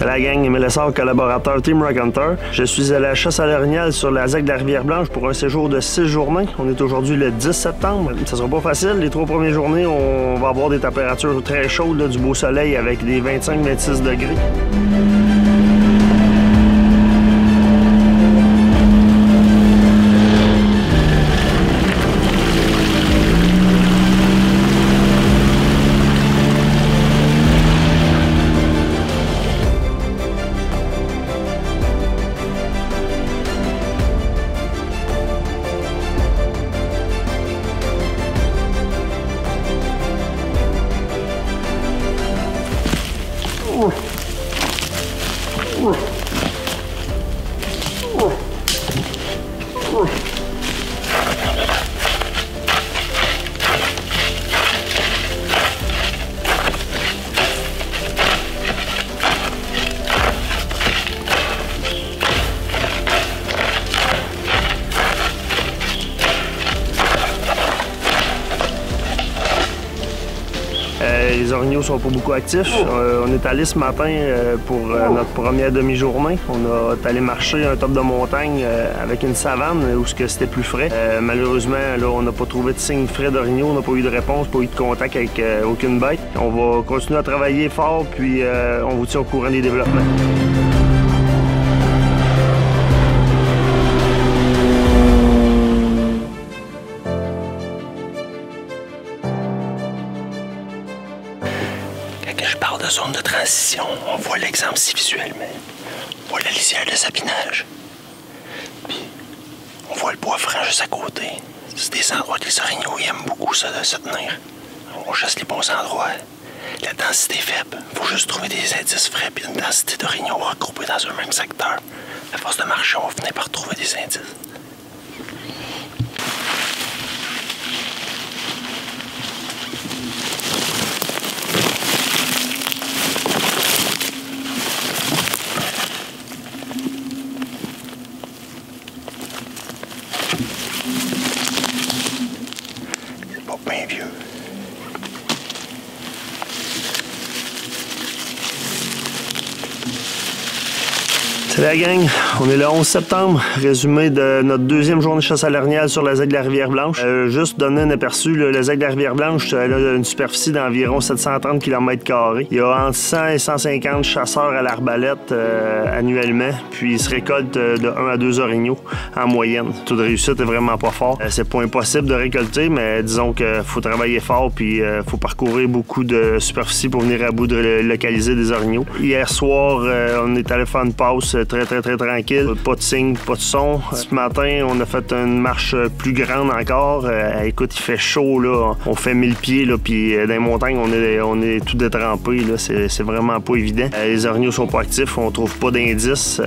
Salut la gang, Mélessard, collaborateur Team Rock Hunter. Je suis à la chasse à l'orignal sur la ZEC de la Rivière-Blanche pour un séjour de 6 journées. On est aujourd'hui le 10 septembre. Ça sera pas facile. Les 3 premières journées, on va avoir des températures très chaudes, là, du beau soleil avec des 25-26 degrés. Les orignaux sont pas beaucoup actifs. On est allé ce matin pour notre première demi-journée. On est allé marcher un top de montagne avec une savane où c'était plus frais. Malheureusement, là, on n'a pas trouvé de signe frais d'orignaux. On n'a pas eu de réponse, pas eu de contact avec aucune bête. On va continuer à travailler fort, puis on vous tient au courant des développements. Quand je parle de zone de transition, on voit l'exemple si visuellement. On voit la lisière de sapinage. Puis, on voit le bois franc juste à côté. C'est des endroits que les orignaux aiment beaucoup, ça, de se tenir. On chasse les bons endroits. La densité est faible. Il faut juste trouver des indices frais puis une densité d'orignaux regroupés dans un même secteur. À force de marcher, on va finir par trouver des indices. Bien vieux. Salut la gang, on est le 11 septembre, résumé de notre deuxième journée de chasse à l'orignal sur la ZEC de la Rivière-Blanche. Juste donner un aperçu, la ZEC de la Rivière-Blanche a une superficie d'environ 730 km². Il y a entre 100 et 150 chasseurs à l'arbalète annuellement, puis ils se récoltent de 1 à 2 orignaux en moyenne. Le taux de réussite est vraiment pas fort. C'est pas impossible de récolter, mais disons qu'il faut travailler fort, puis faut parcourir beaucoup de superficie pour venir à bout de localiser des orignaux. Hier soir, on est allé faire une passe très tranquille. Pas de signe, pas de son. Ce matin, on a fait une marche plus grande encore. Écoute, il fait chaud, là. On fait 1000 pieds, là, puis dans les montagnes, on est tout détrempé, là. C'est vraiment pas évident. Les orignaux sont pas actifs, on trouve pas d'indices,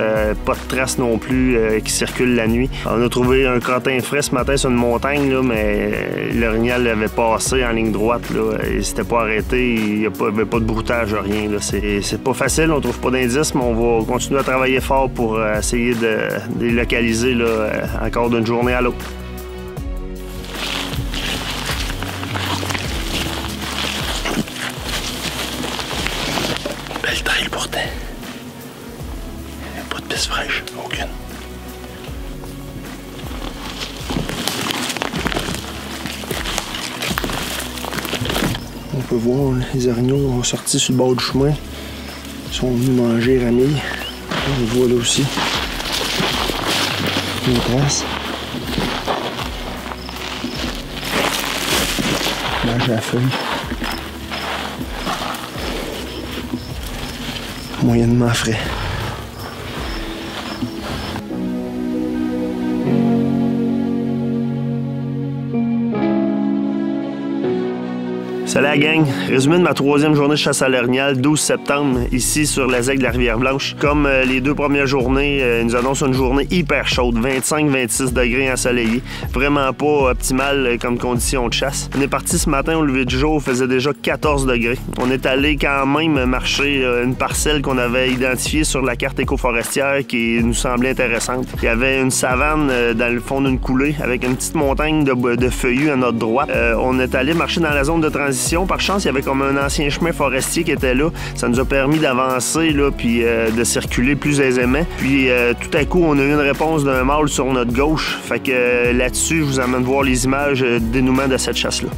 pas de traces non plus qui circulent la nuit. On a trouvé un crottin frais ce matin sur une montagne, là, mais l'orignal avait passé en ligne droite, là. Il s'était pas arrêté, il n'y avait pas de broutage, rien, là. C'est pas facile, on trouve pas d'indices, mais on va continuer à travailler fort pour essayer de les localiser là, encore d'une journée à l'autre. Belle trail pourtant. Pas de piste fraîche, aucune. On peut voir, les orignaux ont sorti sur le bord du chemin. Ils sont venus manger Ramille. On le voit là aussi. Une trace. Mange la feuille. Moyennement frais. Salut la gang, résumé de ma troisième journée de chasse à l'orignal, 12 septembre, ici sur la ZEC de la Rivière-Blanche. Comme les 2 premières journées, ils nous annoncent une journée hyper chaude, 25-26 degrés ensoleillés. Vraiment pas optimal comme condition de chasse. On est parti ce matin au lever du jour, il faisait déjà 14 degrés. On est allé quand même marcher une parcelle qu'on avait identifiée sur la carte écoforestière qui nous semblait intéressante. Il y avait une savane dans le fond d'une coulée avec une petite montagne de feuillus à notre droite. On est allé marcher dans la zone de transition transition. Par chance, il y avait comme un ancien chemin forestier qui était là. Ça nous a permis d'avancer, là, puis de circuler plus aisément. Puis tout à coup, on a eu une réponse d'un mâle sur notre gauche. Fait que là-dessus, je vous amène voir les images du dénouement de cette chasse-là.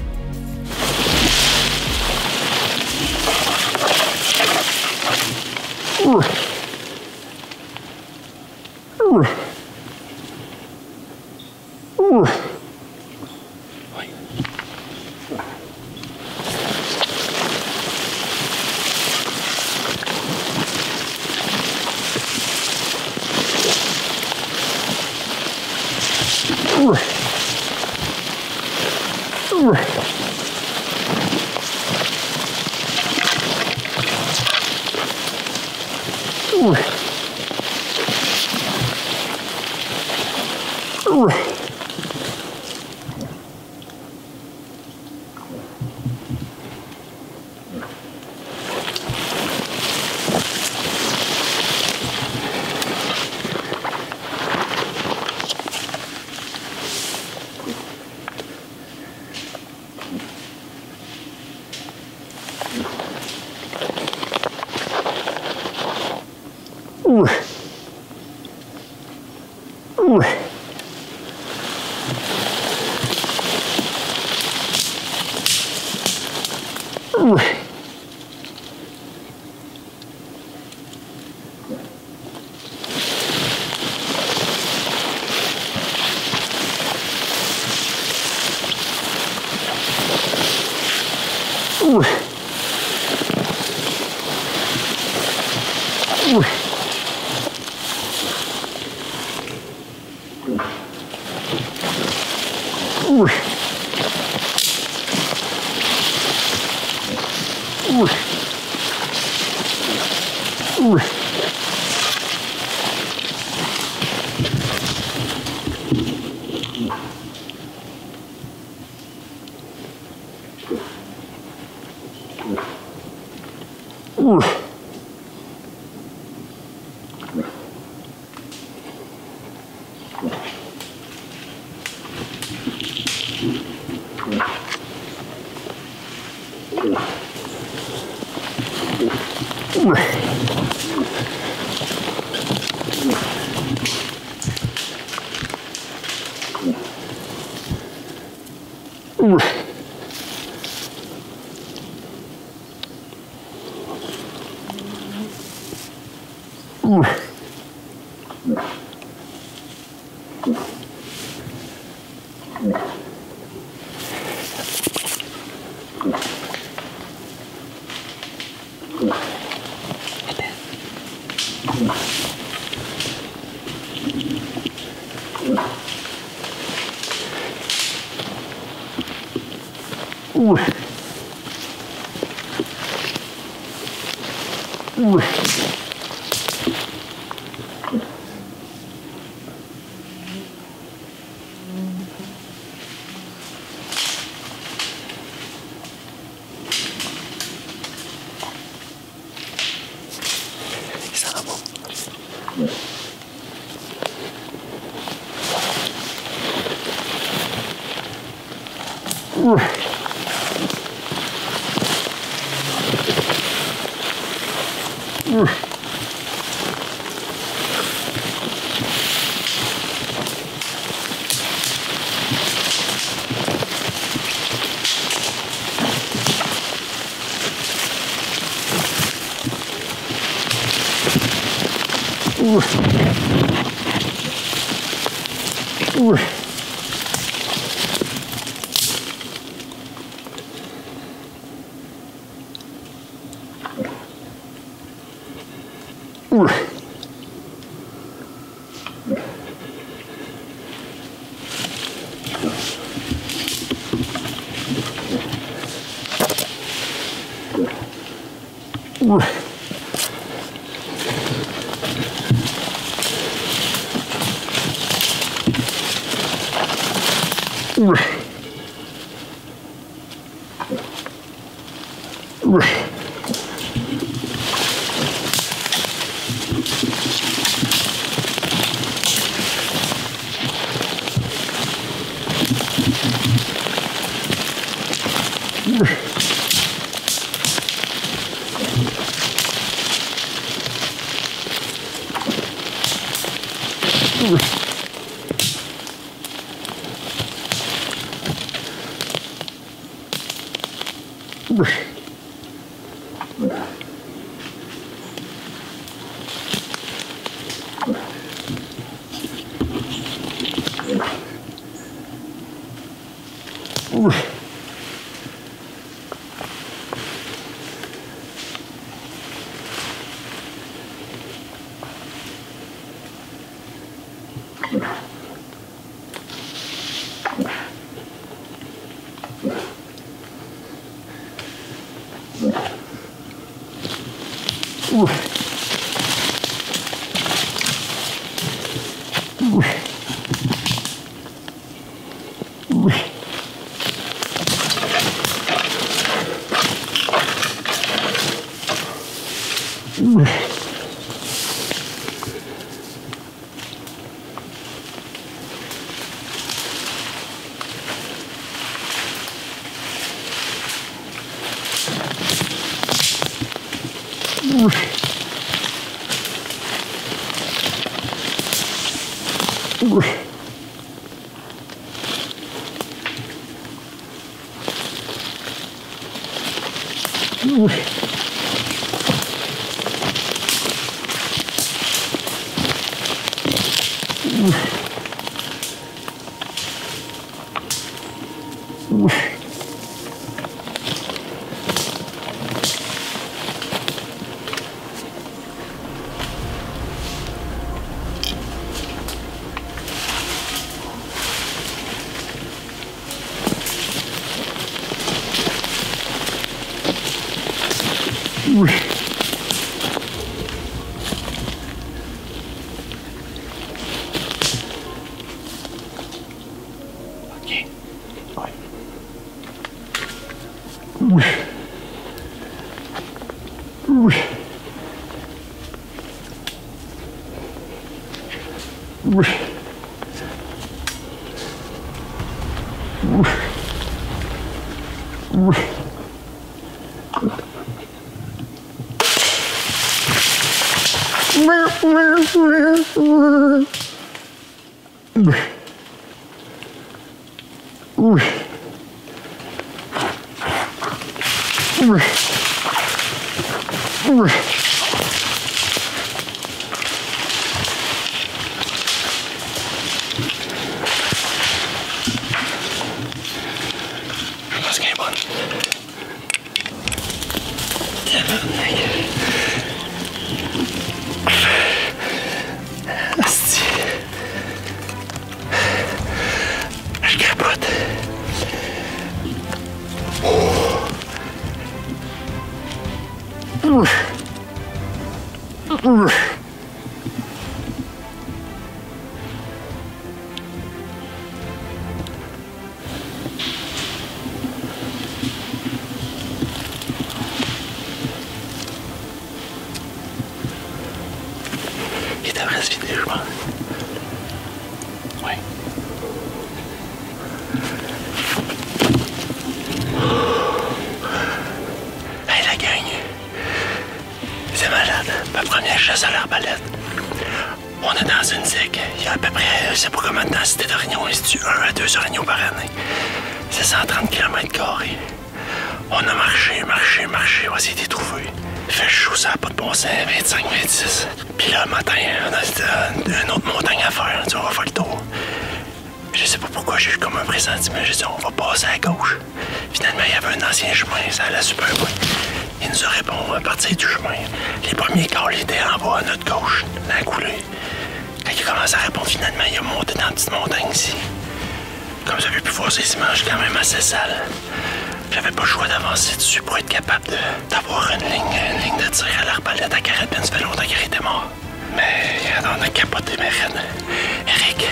Il devrait se vider, je pense. Oui. Hey, la gang. C'est malade. Ma première chasse à l'arbalète. On est dans une zig. Il y a à peu près, je sais pas combien de densité d'orignaux, c'est-tu 1 à 2 orignaux par année. C'est 130 km². On a marché, on va essayer de les trouver. Il fait chaud, ça n'a pas de bon sens, 25, 26. Puis là, le matin, on a une autre montagne à faire. On va faire le tour. Je sais pas pourquoi j'ai eu comme un pressentiment. J'ai dit, on va passer à gauche. Finalement, il y avait un ancien chemin, ça allait super bien. Il nous a répondu à partir du chemin. Les premiers câbles étaient en bas à notre gauche, dans la coulée. Quand il a commencé à répondre, finalement, il a monté dans la petite montagne ici. Comme vous avez pu voir, ces images quand même assez sales. J'avais pas le choix d'avancer dessus pour être capable d'avoir une ligne de tir à l'arbalète à carabine. Ça fait longtemps qu'il était mort. Mais on a capoté mes reines. Eric,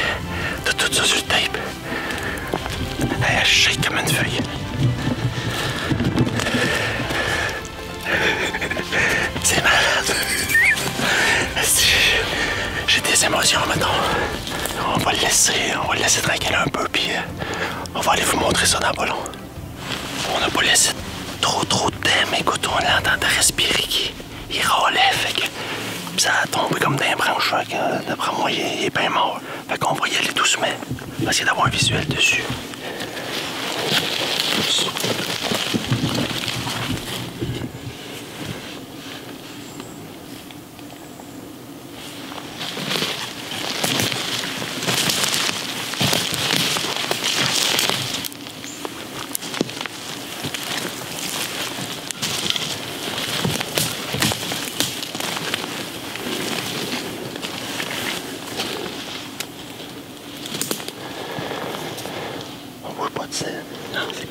t'as tout ça sur le tape. Elle shake comme une feuille. C'est malade. J'ai des émotions maintenant. On va le laisser tranquille un peu, puis on va aller vous montrer ça dans pas long. On n'a pas laissé trop de temps, mais écoute, on l'entendait respirer, il râlait, fait que ça a tombé comme dans les branches, fait que d'après moi, il est bien mort. Fait qu'on va y aller doucement, on va essayer d'avoir un visuel dessus.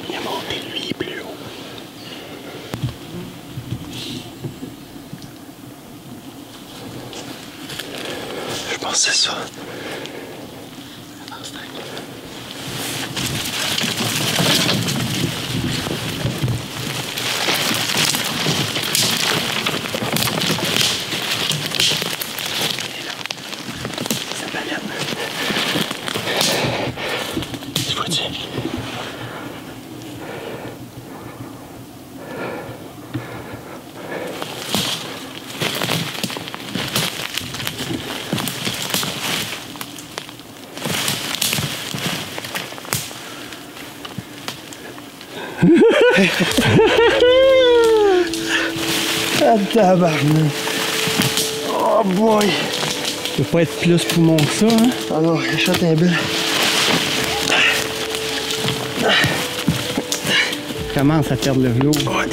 Il est monté, lui, plus haut. Je pense que c'est ça. Ah, tabarnak. Oh boy. Ça peut pas être plus poumon que ça, hein? Ah non, achète un bel. Commence à perdre le vélo. Ouais.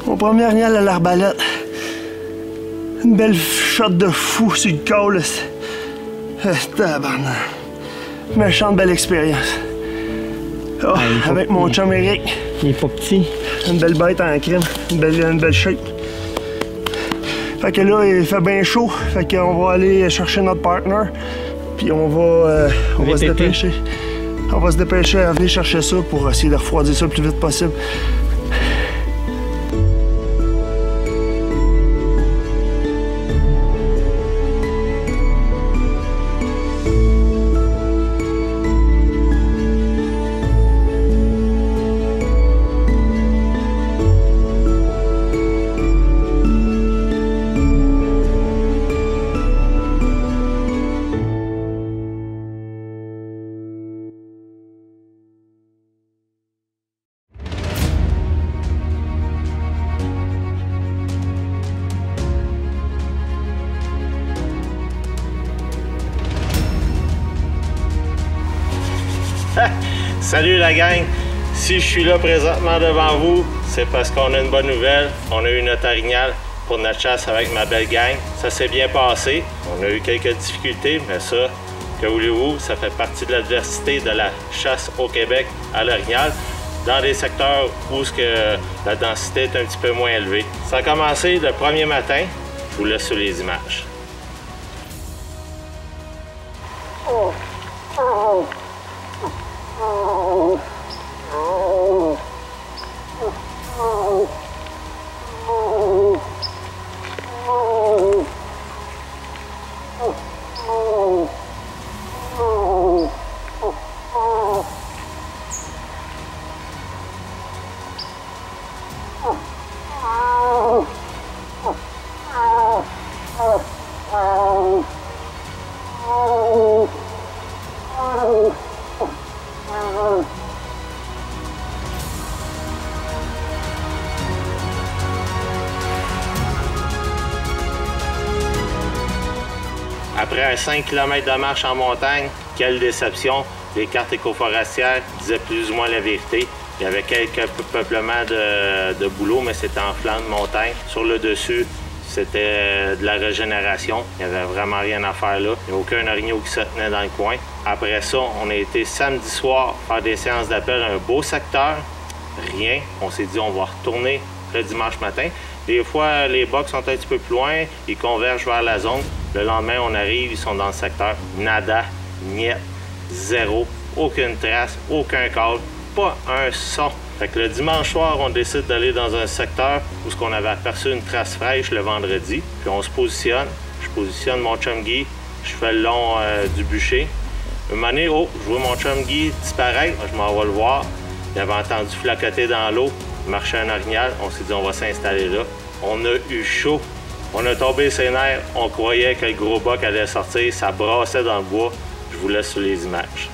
Mon premier hargnal à l'arbalète. Une belle shot de fou sur le col. Tabarnak. Méchante belle expérience. Oh, avec mon chum Eric. Il est pas petit. Une belle bête en crème. Une belle shape. Fait que là, il fait bien chaud. Fait qu'on va aller chercher notre partner. Puis on va se dépêcher. On va se dépêcher à venir chercher ça pour essayer de refroidir ça le plus vite possible. Salut la gang! Si je suis là présentement devant vous, c'est parce qu'on a une bonne nouvelle. On a eu notre orignal pour notre chasse avec ma belle gang. Ça s'est bien passé. On a eu quelques difficultés, mais ça, que voulez-vous, ça fait partie de l'adversité de la chasse au Québec à l'orignal, dans des secteurs où la densité est un petit peu moins élevée. Ça a commencé le premier matin. Je vous laisse sur les images. Après un 5 km de marche en montagne, quelle déception! Les cartes écoforestières disaient plus ou moins la vérité. Il y avait quelques peuplements de bouleaux, mais c'était en flanc de montagne. Sur le dessus, c'était de la régénération. Il n'y avait vraiment rien à faire là. Il n'y a aucun orignal qui se tenait dans le coin. Après ça, on a été samedi soir faire des séances d'appel à un beau secteur. Rien. On s'est dit on va retourner le dimanche matin. Des fois, les box sont un petit peu plus loin, ils convergent vers la zone. Le lendemain, on arrive, ils sont dans le secteur. Nada, niet, zéro, aucune trace, aucun call, pas un son. Fait que le dimanche soir, on décide d'aller dans un secteur où on avait aperçu une trace fraîche le vendredi. Puis on se positionne. Je positionne mon chum Guy, je fais le long du bûcher. Un moment donné, oh, je vois mon chum Guy disparaître, je m'en vais le voir. Il avait entendu flacoter dans l'eau, marcher un orignal. On s'est dit, on va s'installer là. On a eu chaud. On a tombé ses nerfs. On croyait que le gros boc allait sortir. Ça brassait dans le bois. Je vous laisse sur les images.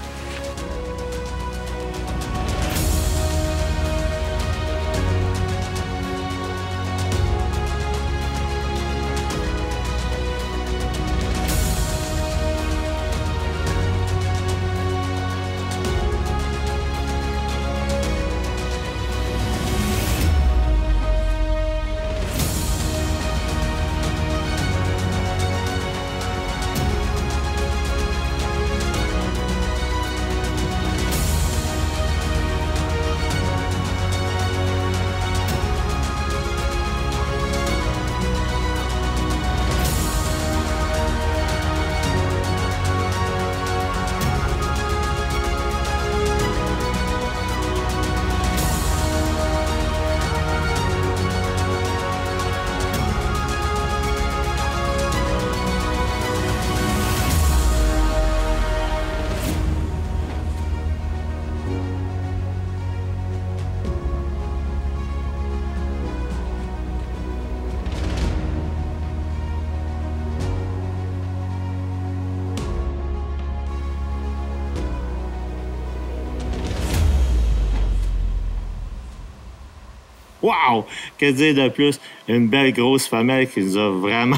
Wow! Que dire de plus? Une belle grosse femelle qui nous a vraiment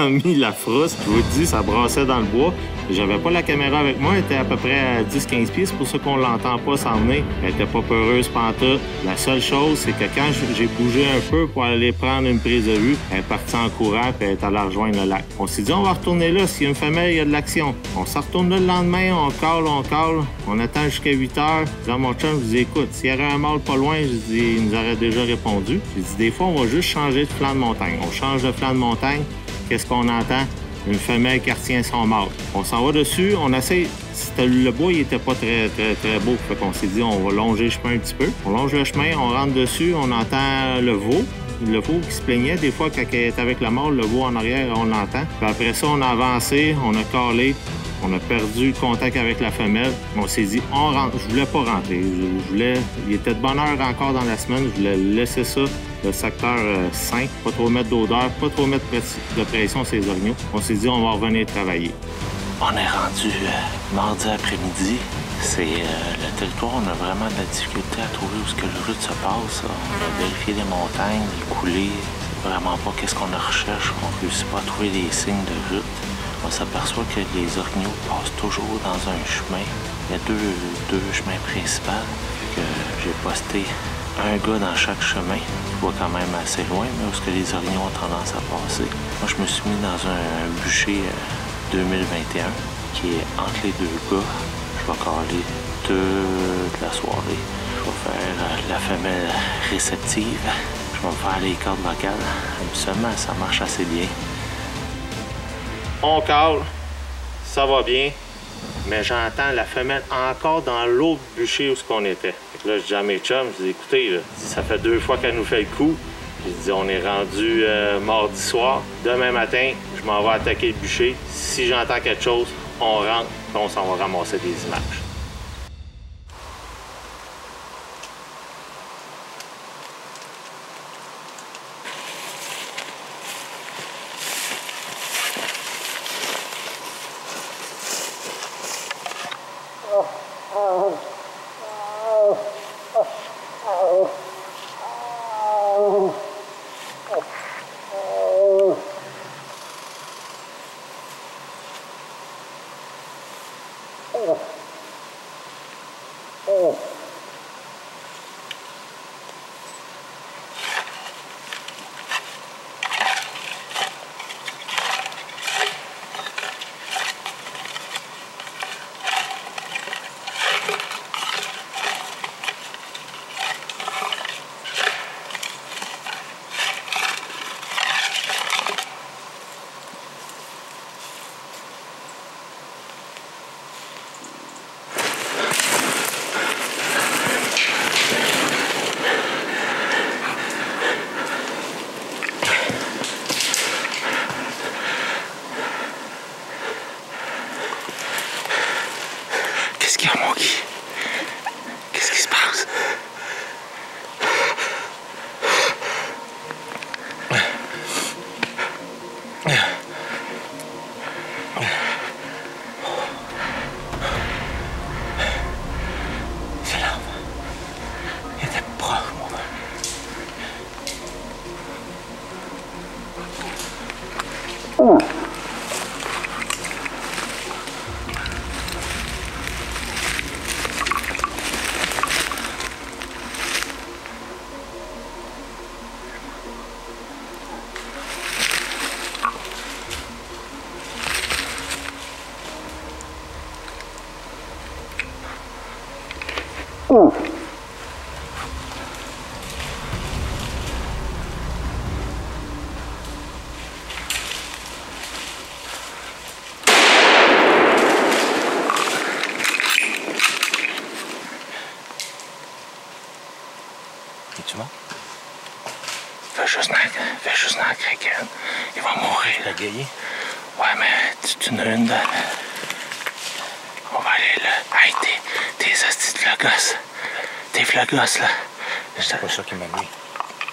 mis la frousse. Je vous dis, ça brassait dans le bois. J'avais pas la caméra avec moi, elle était à peu près à 10-15 pieds, c'est pour ça qu'on l'entend pas s'en venir. Elle était pas peureuse pantoute. La seule chose, c'est que quand j'ai bougé un peu pour aller prendre une prise de vue, elle est partie en courant et elle est allée rejoindre le lac. On s'est dit, on va retourner là. S'il y a une femelle, il y a de l'action. On s'en retourne là le lendemain, on cale. On attend jusqu'à 8 heures. Je dis à mon chum, je dis, écoute, s'il y avait un mâle pas loin, je dis, il nous aurait déjà répondu. J'ai dit, des fois, on va juste changer de flanc de montagne. On change de flanc de montagne. Qu'est-ce qu'on entend? Une femelle qui retient son mâle. On s'en va dessus, on essaie. Le bois, il était pas très beau. Fait qu'on s'est dit, on va longer le chemin un petit peu. On longe le chemin, on rentre dessus, on entend le veau. Le veau qui se plaignait, des fois, quand il est avec la mâle, le veau en arrière, on l'entend. Puis après ça, on a avancé, on a calé. On a perdu le contact avec la femelle. On s'est dit, on rentre. Je voulais pas rentrer. Il était de bonne heure encore dans la semaine. Je voulais laisser ça, le secteur sain. Pas trop mettre d'odeur, pas trop mettre de pression sur les orignaux. On s'est dit, on va revenir travailler. On est rendu mardi après-midi. C'est le territoire, on a vraiment de la difficulté à trouver où le route se passe. On a vérifié les montagnes, les coulées. C'est vraiment pas qu'est-ce qu'on recherche. On ne réussit pas à trouver des signes de route. On s'aperçoit que les orignaux passent toujours dans un chemin. Il y a deux chemins principaux. J'ai posté un gars dans chaque chemin. Tu vois quand même assez loin, mais où est-ce que les orignaux ont tendance à passer. Moi, je me suis mis dans un bûcher 2021 qui est entre les deux gars. Je vais caler toute la soirée. Je vais faire la femelle réceptive. Je vais me faire les cordes vocales. Habituellement, ça marche assez bien. On cale, ça va bien, mais j'entends la femelle encore dans l'autre bûcher où on était. Là, je dis à mes chums, je dis, écoutez, là, ça fait 2 fois qu'elle nous fait le coup. J'ai dit, on est rendu mardi soir. Demain matin, je m'en vais attaquer le bûcher. Si j'entends quelque chose, on rentre, puis on s'en va ramasser des images. Qu'est-ce qu'il y a, mon Guy? Qu'est-ce qui se passe? C'est l'arbre. Il était proche, mon frère. Es-tu mort? Fais juste dans la craquette. Il va mourir. T'as gagné? Ouais, mais tu n'as une de... On va aller là. Hey, tes hosties de flagos. Tes flagos, là. C'est pas ça qui m'a mis.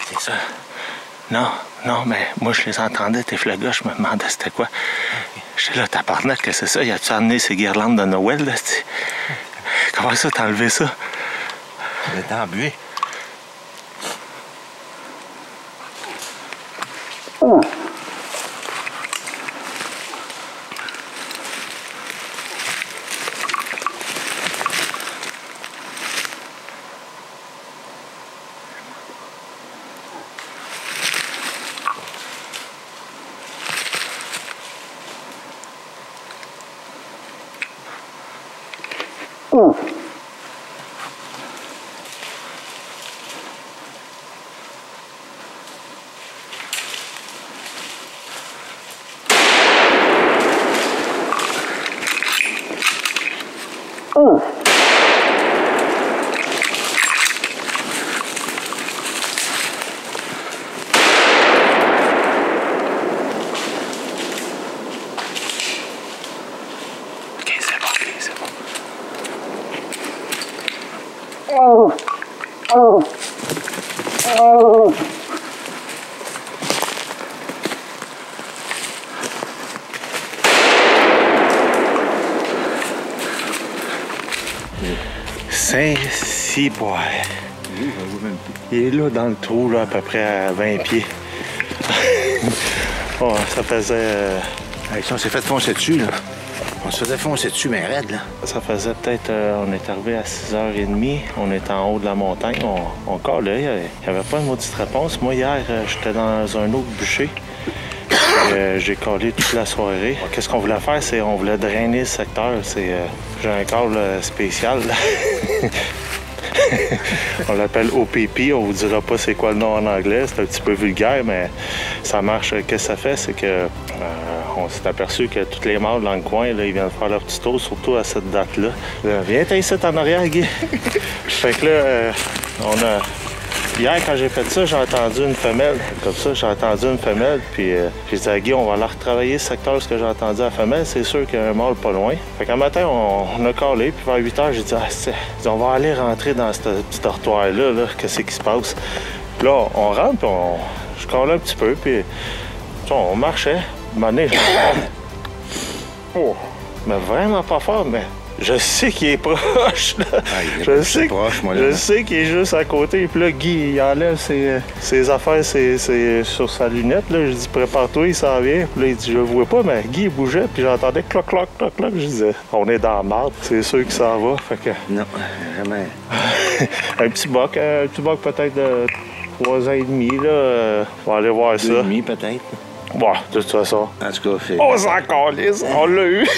C'est ça. Non, mais moi, je les entendais, tes flagos. Je me demandais c'était quoi. Okay. J'étais là, tabarnak, que c'est ça? Y a-tu amené ces guirlandes de Noël, là? Comment ça, t'as enlevé ça? On était embué. Saint-Cyboire. Il est là dans le trou, là, à peu près à 20 pieds. Oh, ça faisait... Si on s'est fait foncer dessus, là. On se faisait foncer dessus, mais raide, là. Ça faisait peut-être... on est arrivé à 6h30. On était en haut de la montagne. On calait. Il n'y avait pas une maudite réponse. Moi, hier, j'étais dans un autre bûcher. J'ai collé toute la soirée. Qu'est-ce qu'on voulait faire? C'est on voulait drainer le secteur. J'ai un câble spécial. On l'appelle OPP. On vous dira pas c'est quoi le nom en anglais. C'est un petit peu vulgaire, mais ça marche. Qu'est-ce que ça fait? C'est que on s'est aperçu que tous les mâles dans le coin, là, ils viennent faire leur petit tour, surtout à cette date-là. Viens ici en arrière, Guy. Fait que là, on a... Hier, quand j'ai fait ça, j'ai entendu une femelle. Comme ça, j'ai entendu une femelle, puis j'ai dit à Guy, on va aller retravailler ce secteur, ce que j'ai entendu à la femelle. C'est sûr qu'il y a un mâle pas loin. Fait qu'un matin, on a calé, puis vers 8 h, j'ai dit, on va aller rentrer dans ce petit dortoir-là, là. Qu'est-ce qui se passe? Puis là, on rentre, puis je calais un petit peu, puis on marchait. À un moment donné, oh, mais vraiment pas fort, mais je sais qu'il est proche. Là. Ah, il est proche, moi, là. Je sais qu'il est juste à côté. Puis là, Guy, il enlève ses affaires sur sa lunette. Là. Je dis, prépare-toi, il s'en vient. Puis là, il dit, je le vois pas, mais Guy, il bougeait. Puis j'entendais cloc, cloc, cloc, cloc. Je disais, on est dans la marde. C'est sûr qu'il s'en va. Fait que... Non, jamais. un petit boc peut-être de 3 ans et demi. Là. On va aller voir 2 ça. 2 et demi, peut-être. Bon, de toute façon. En tout cas, fait... On s'en calisse, on l'a eu!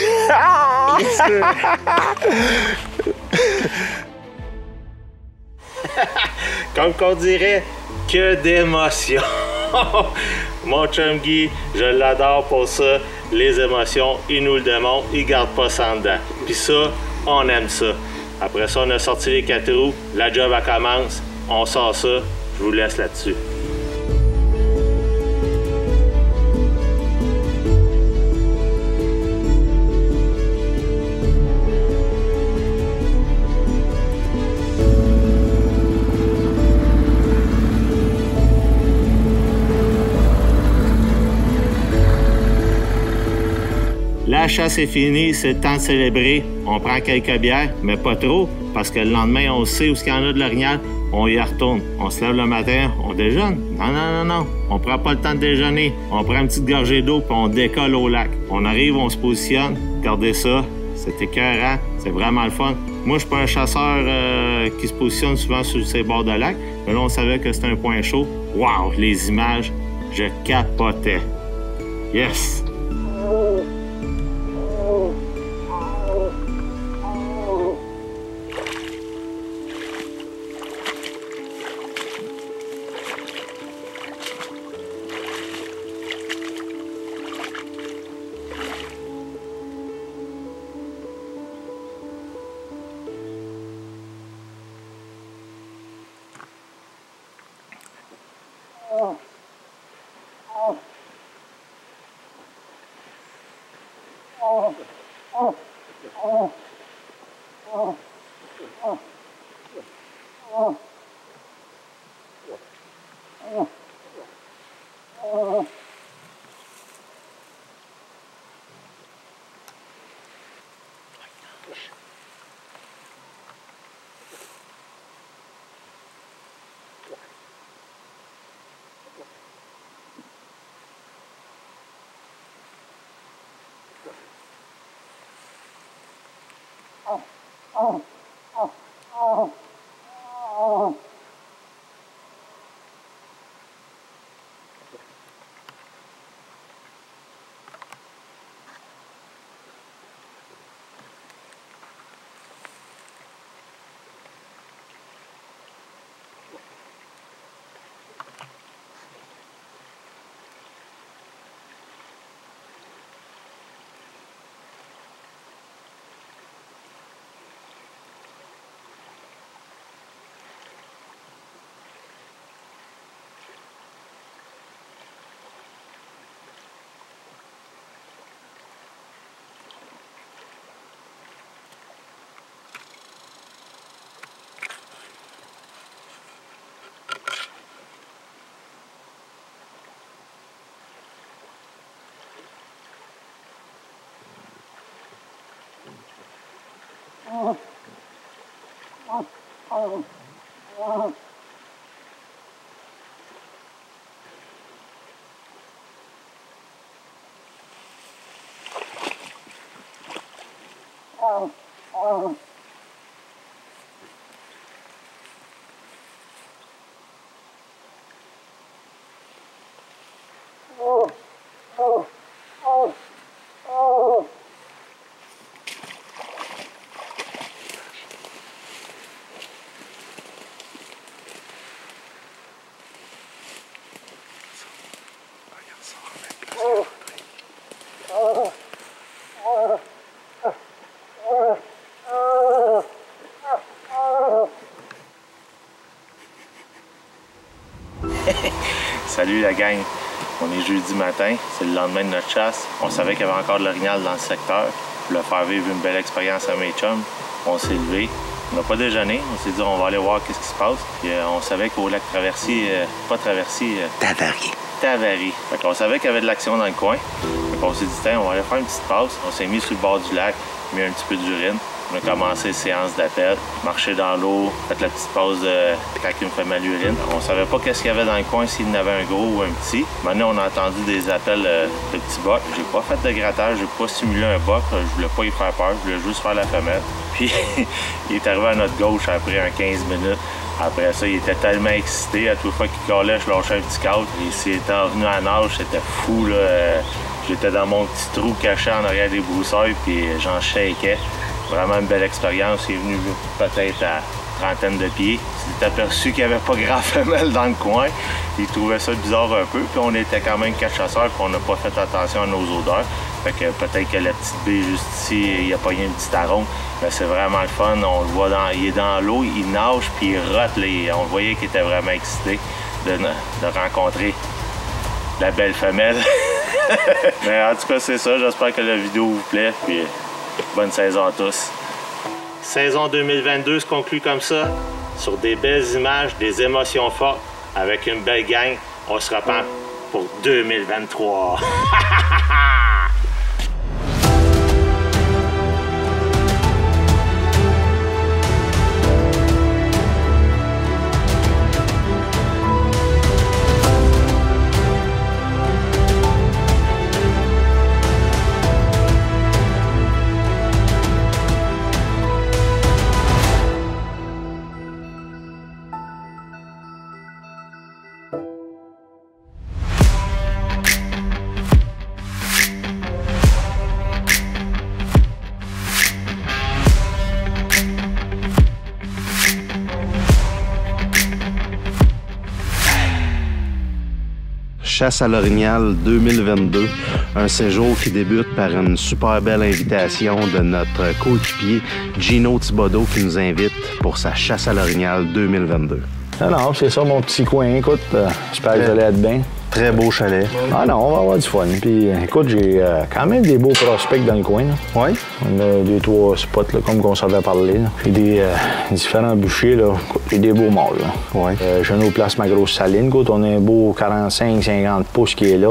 Comme qu'on dirait, que d'émotions! Mon chum Guy, je l'adore pour ça. Les émotions, il nous le démontre, il garde pas ça en dedans. Puis ça, on aime ça. Après ça, on a sorti les 4 roues, la job elle commence, on sort ça, je vous laisse là-dessus. La chasse est finie, c'est le temps de célébrer. On prend quelques bières, mais pas trop, parce que le lendemain, on sait où il y en a de l'orignal, on y retourne. On se lève le matin, on déjeune. Non. On prend pas le temps de déjeuner. On prend une petite gorgée d'eau, puis on décolle au lac. On arrive, on se positionne. Regardez ça, c'est écœurant, c'est vraiment le fun. Moi, je suis pas un chasseur qui se positionne souvent sur ces bords de lac, mais là, on savait que c'était un point chaud. Wow, les images, je capotais. Yes! Salut la gang, on est jeudi matin, c'est le lendemain de notre chasse. On savait qu'il y avait encore de l'orignal dans le secteur. Pour le faire vivre une belle expérience à mes chums, on s'est levé. On n'a pas déjeuné, on s'est dit on va aller voir qu'est-ce qui se passe. Puis on savait qu'au lac Traversier, Tavary. Fait qu'on savait qu'il y avait de l'action dans le coin. Fait qu'on s'est dit tiens, on va aller faire une petite passe. On s'est mis sur le bord du lac, mis un petit peu d'urine. On a commencé séance d'appel, marché dans l'eau, fait la petite pause quand il me fait mal l'urine. On savait pas qu'est-ce qu'il y avait dans le coin, s'il y en avait un gros ou un petit. Maintenant, on a entendu des appels de petits bocs. J'ai pas fait de grattage, j'ai pas simulé un boc. Je voulais pas y faire peur, je voulais juste faire la femelle. Puis, il est arrivé à notre gauche après un 15 minutes. Après ça, il était tellement excité. À toute fois qu'il collait, je lâchais un petit cadre. Et s'il était revenu à nage, c'était fou, là. J'étais dans mon petit trou caché en arrière des broussailles, puis j'en shakeais. Vraiment une belle expérience. Il est venu peut-être à trentaine de pieds. Il s'est aperçu qu'il n'y avait pas grand femelle dans le coin. Il trouvait ça bizarre un peu. Puis on était quand même 4 chasseurs, puis on n'a pas fait attention à nos odeurs. Fait que peut-être que la petite baie juste ici, il a pogné une petite arôme. Mais c'est vraiment le fun. On le voit, il est dans l'eau, il nage, puis il rote. Là, on le voyait qu'il était vraiment excité de rencontrer la belle femelle. Mais en tout cas, c'est ça. J'espère que la vidéo vous plaît. Puis bonne saison à tous. Saison 2022 se conclut comme ça, sur des belles images, des émotions fortes, avec une belle gang. On se reprend pour 2023. Chasse à l'orignal 2022, un séjour qui débute par une super belle invitation de notre coéquipier Gino Thibodeau qui nous invite pour sa chasse à l'orignal 2022. Non, c'est ça mon petit coin. Écoute, j'espère que vous allez être bien. Très beau chalet. Ah non, on va avoir du fun. Puis écoute, j'ai quand même des beaux prospects dans le coin. Oui? On a 2-3 spots, là, comme on savait parler. J'ai des différents bûchers. J'ai des beaux mâles. Oui. J'ai nos places ma grosse saline. Écoute, on a un beau 45-50 pouces qui est là.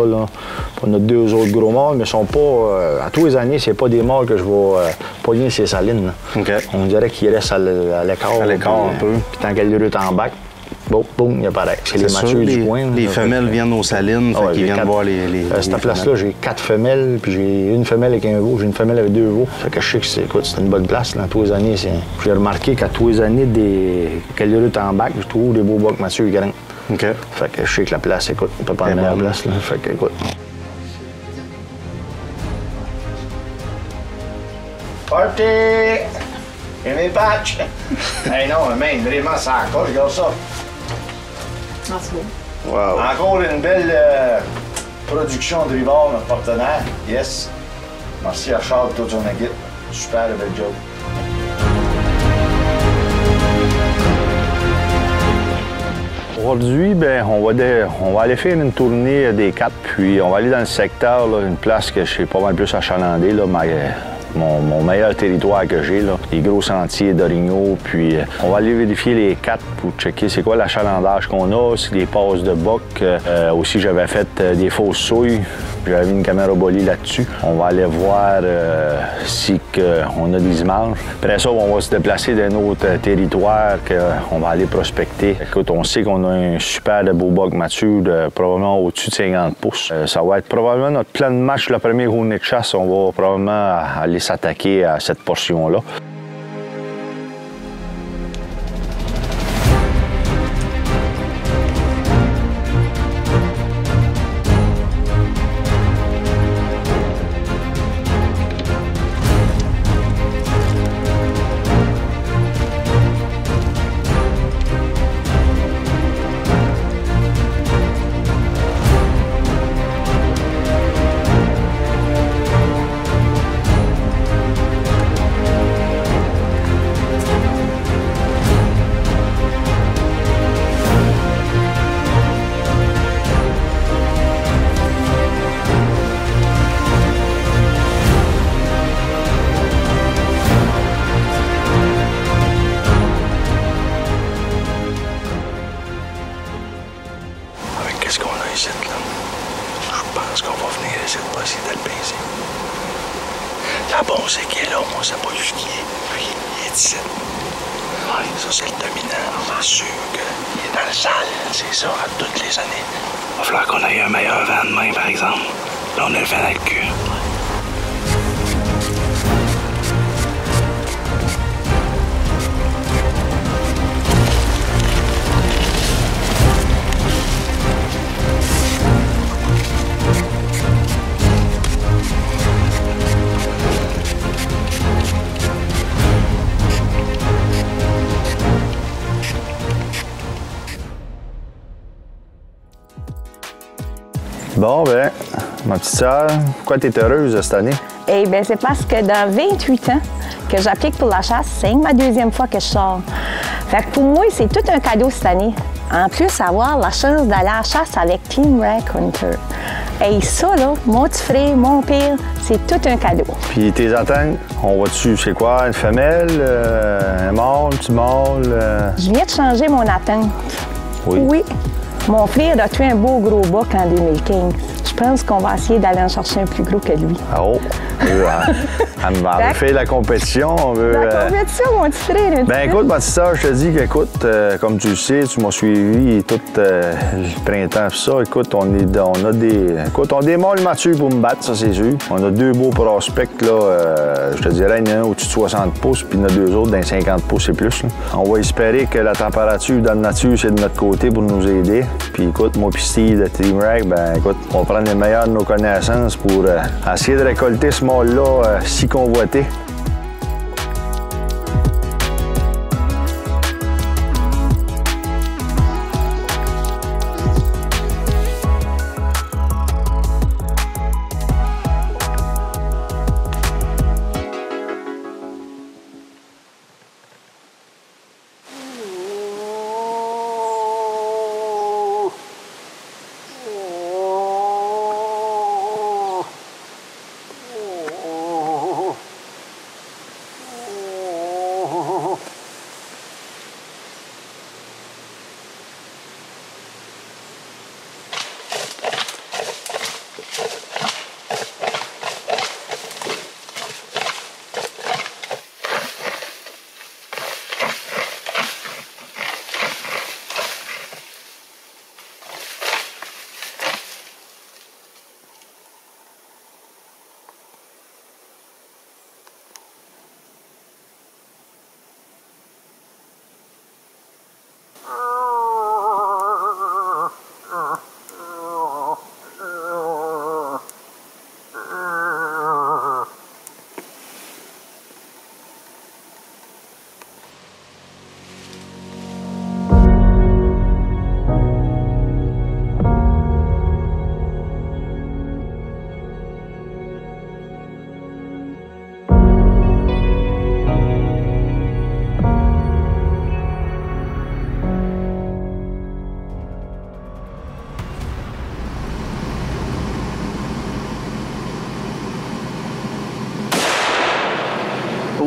On a 2 autres gros mâles, mais ils sont pas... à tous les années, c'est pas des mâles que je vais pogner ces salines. OK. On dirait qu'ils restent à l'écart. À l'écart un peu. Puis tant qu'elle lutte en bac, boum, il apparaît. C'est les matures du coin. Les femelles viennent aux salines, fait qu'ils viennent voir les cette place-là, j'ai 4 femelles, puis j'ai une femelle avec un veau, j'ai une femelle avec 2 veaux. Fait que je sais que c'est une bonne place. Là, tous les années, j'ai remarqué qu'à tous les années, qu'elle lutte en bac, je trouve des beaux bocs matures grands. OK. Fait que je sais que la place, écoute, on peut pas en meilleure place. Là. Fait que, écoute. Party! Et mes patchs! Hey non, mais vraiment, ça encore, regarde ça. Ah, c'est beau. Wow. Encore une belle production de Rivard, notre partenaire. Yes. Merci à Charles et toute son équipe. Super bel job. Aujourd'hui, ben, on va aller faire une tournée des 4, puis on va aller dans le secteur, là, une place que je suis pas mal plus achalandé, là, mon meilleur territoire que j'ai, là, les gros sentiers d'orignaux, puis on va aller vérifier les 4 pour checker c'est quoi l'achalandage qu'on a, si les passes de boc. Aussi, j'avais fait des fausses souilles J'avais mis une caméra bolée là-dessus. On va aller voir si on a des images. Après ça, on va se déplacer d'un autre territoire qu'on va aller prospecter. Écoute, on sait qu'on a un super de beau buck mature, probablement au-dessus de 50 pouces. Ça va être probablement notre plan de match la première journée de chasse. On va probablement aller s'attaquer à cette portion-là. Qu'est-ce qu'on a ici, là? Je pense qu'on va venir ici pour essayer de le baiser. La bonne, c'est qu'il est là, on ne sait pas lui qui est. Lui, il est ici. Oui, ça, c'est le dominant. On est sûr qu'il est dans le sale. C'est ça, à toutes les années. Il va falloir qu'on ait un meilleur vent de main, par exemple. Là, on a le vent dans le cul. Bon, ben, ma petite sœur, pourquoi tu es heureuse cette année? Eh bien, c'est parce que dans 28 ans que j'applique pour la chasse, c'est ma deuxième fois que je sors. Fait que pour moi, c'est tout un cadeau cette année. En plus, avoir la chance d'aller à la chasse avec Team Rag Hunter. Et ça, là, mon petit frère, mon père, c'est tout un cadeau. Puis tes attentes, on va-tu, c'est quoi, une femelle, un mâle, un petit mâle? Je viens de changer mon attente. Oui. Oui. Mon frère a tué un beau gros buck en 2015. Je pense qu'on va essayer d'aller en chercher un plus gros que lui. Oh! Elle va faire la compétition. On veut, la compétition, mon petit frère. Ben écoute, ma petite sœur, je te dis qu'écoute, comme tu le sais, tu m'as suivi tout le printemps et ça. Écoute, on a des mâles matures pour me battre, ça c'est sûr. On a deux beaux prospects, là, je te dirais, il y en a un au-dessus de 60 pouces, puis il y en a deux autres dans 50 pouces et plus. Là. On va espérer que la température dans la nature, c'est de notre côté pour nous aider. Puis écoute, moi puis Steve de Team Rag, ben écoute, on va prendre les meilleures de nos connaissances pour essayer de récolter ce mâle-là si convoité.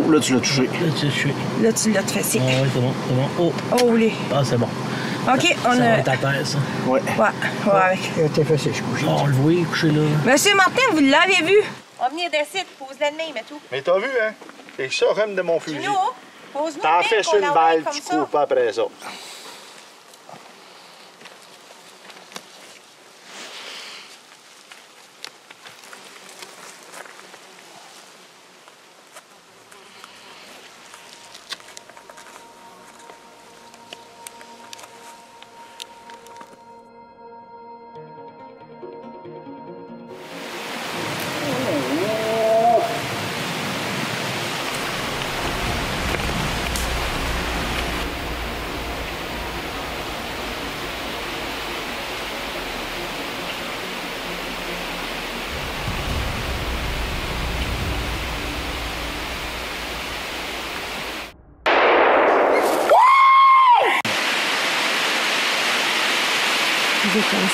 Là, tu l'as touché. Là, tu l'as tracé. Ah oui, c'est bon, c'est bon. Oh! Oh, oui. Ah, c'est bon. OK, on a... Ta terre, ça. Ouais. Ouais, avec. T'es fait, c'est couché. On le voit, couché là. Monsieur Martin, vous l'avez vu? On va venir d'ici, pose-le de même et tout. Mais t'as vu, hein? C'est ça, rem de mon fusil. Gino, pose-nous T'en de fais même sur qu'on une l'envoie balle, comme tu ça. cours pas après ça.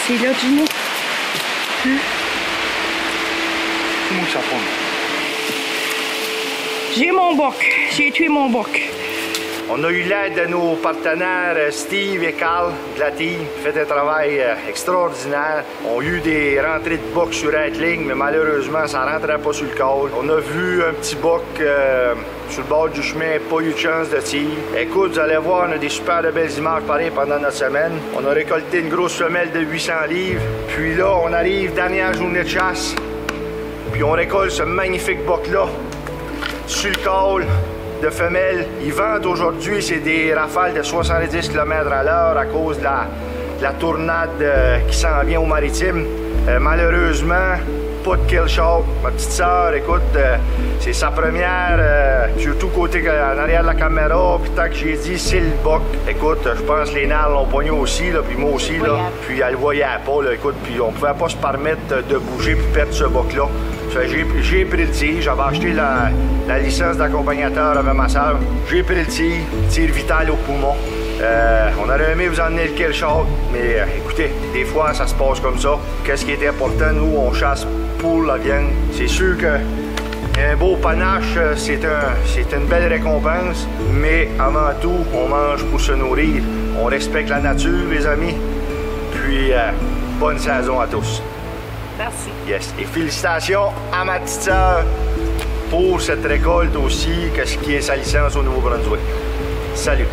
C'est là, Gino. Hein? Comment ça prend? J'ai mon boc. J'ai tué mon boc. On a eu l'aide de nos partenaires Steve et Carl de la team. Ils ont fait un travail extraordinaire. On a eu des rentrées de boc sur la ligne, mais malheureusement, ça ne rentrait pas sur le col. On a vu un petit boc sur le bord du chemin, pas eu de chance de tir. Écoute, vous allez voir, on a des super de belles images pareilles pendant notre semaine. On a récolté une grosse femelle de 800 livres. Puis là, on arrive, dernière journée de chasse. Puis on récolte ce magnifique boc-là sur le col de femelles. Ils vendent aujourd'hui, c'est des rafales de 70 km/h à cause de la tournade qui s'en vient au maritime. Malheureusement, pas de kill shot. Ma petite sœur, écoute, c'est sa première, surtout côté en arrière de la caméra. Puis tant que j'ai dit, c'est le boc. Écoute, je pense que les nards l'ont pogné aussi, là, puis moi aussi. Là, puis elle le voyait pas, là, écoute, puis on pouvait pas se permettre de bouger puis perdre ce boc-là. J'ai pris le tir, j'avais acheté la licence d'accompagnateur avec ma sœur. J'ai pris le tir vital au poumon. On aurait aimé vous emmener le kill shot, mais écoutez, des fois ça se passe comme ça. Qu'est-ce qui est important, nous on chasse pour la viande. C'est sûr que un beau panache, c'est une belle récompense, mais avant tout, on mange pour se nourrir. On respecte la nature, les amis. Puis, bonne saison à tous. Merci. Yes. Et félicitations à ma petite sœur pour cette récolte aussi, qu'est-ce qui est sa licence au Nouveau-Brunswick. Salut.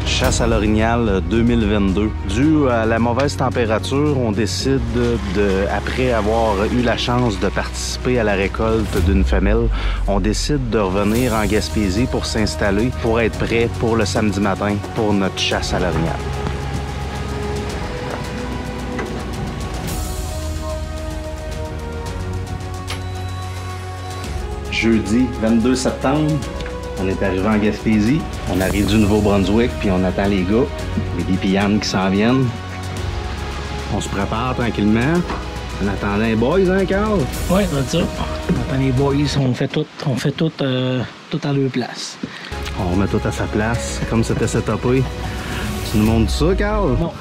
Chasse à l'orignal 2022. Dû à la mauvaise température, on décide après avoir eu la chance de participer à la récolte d'une femelle, on décide de revenir en Gaspésie pour s'installer, pour être prêt pour le samedi matin pour notre chasse à l'orignal. Jeudi 22 septembre, on est arrivé en Gaspésie. On arrive du Nouveau-Brunswick, puis on attend les gars, les Bipianes qui s'en viennent. On se prépare tranquillement. En attendant les boys, hein, Carl? Oui, c'est ça. On attend les boys, on fait tout à leur place. On remet tout à sa place, comme c'était setupé. Tu nous montres ça, Carl? Non.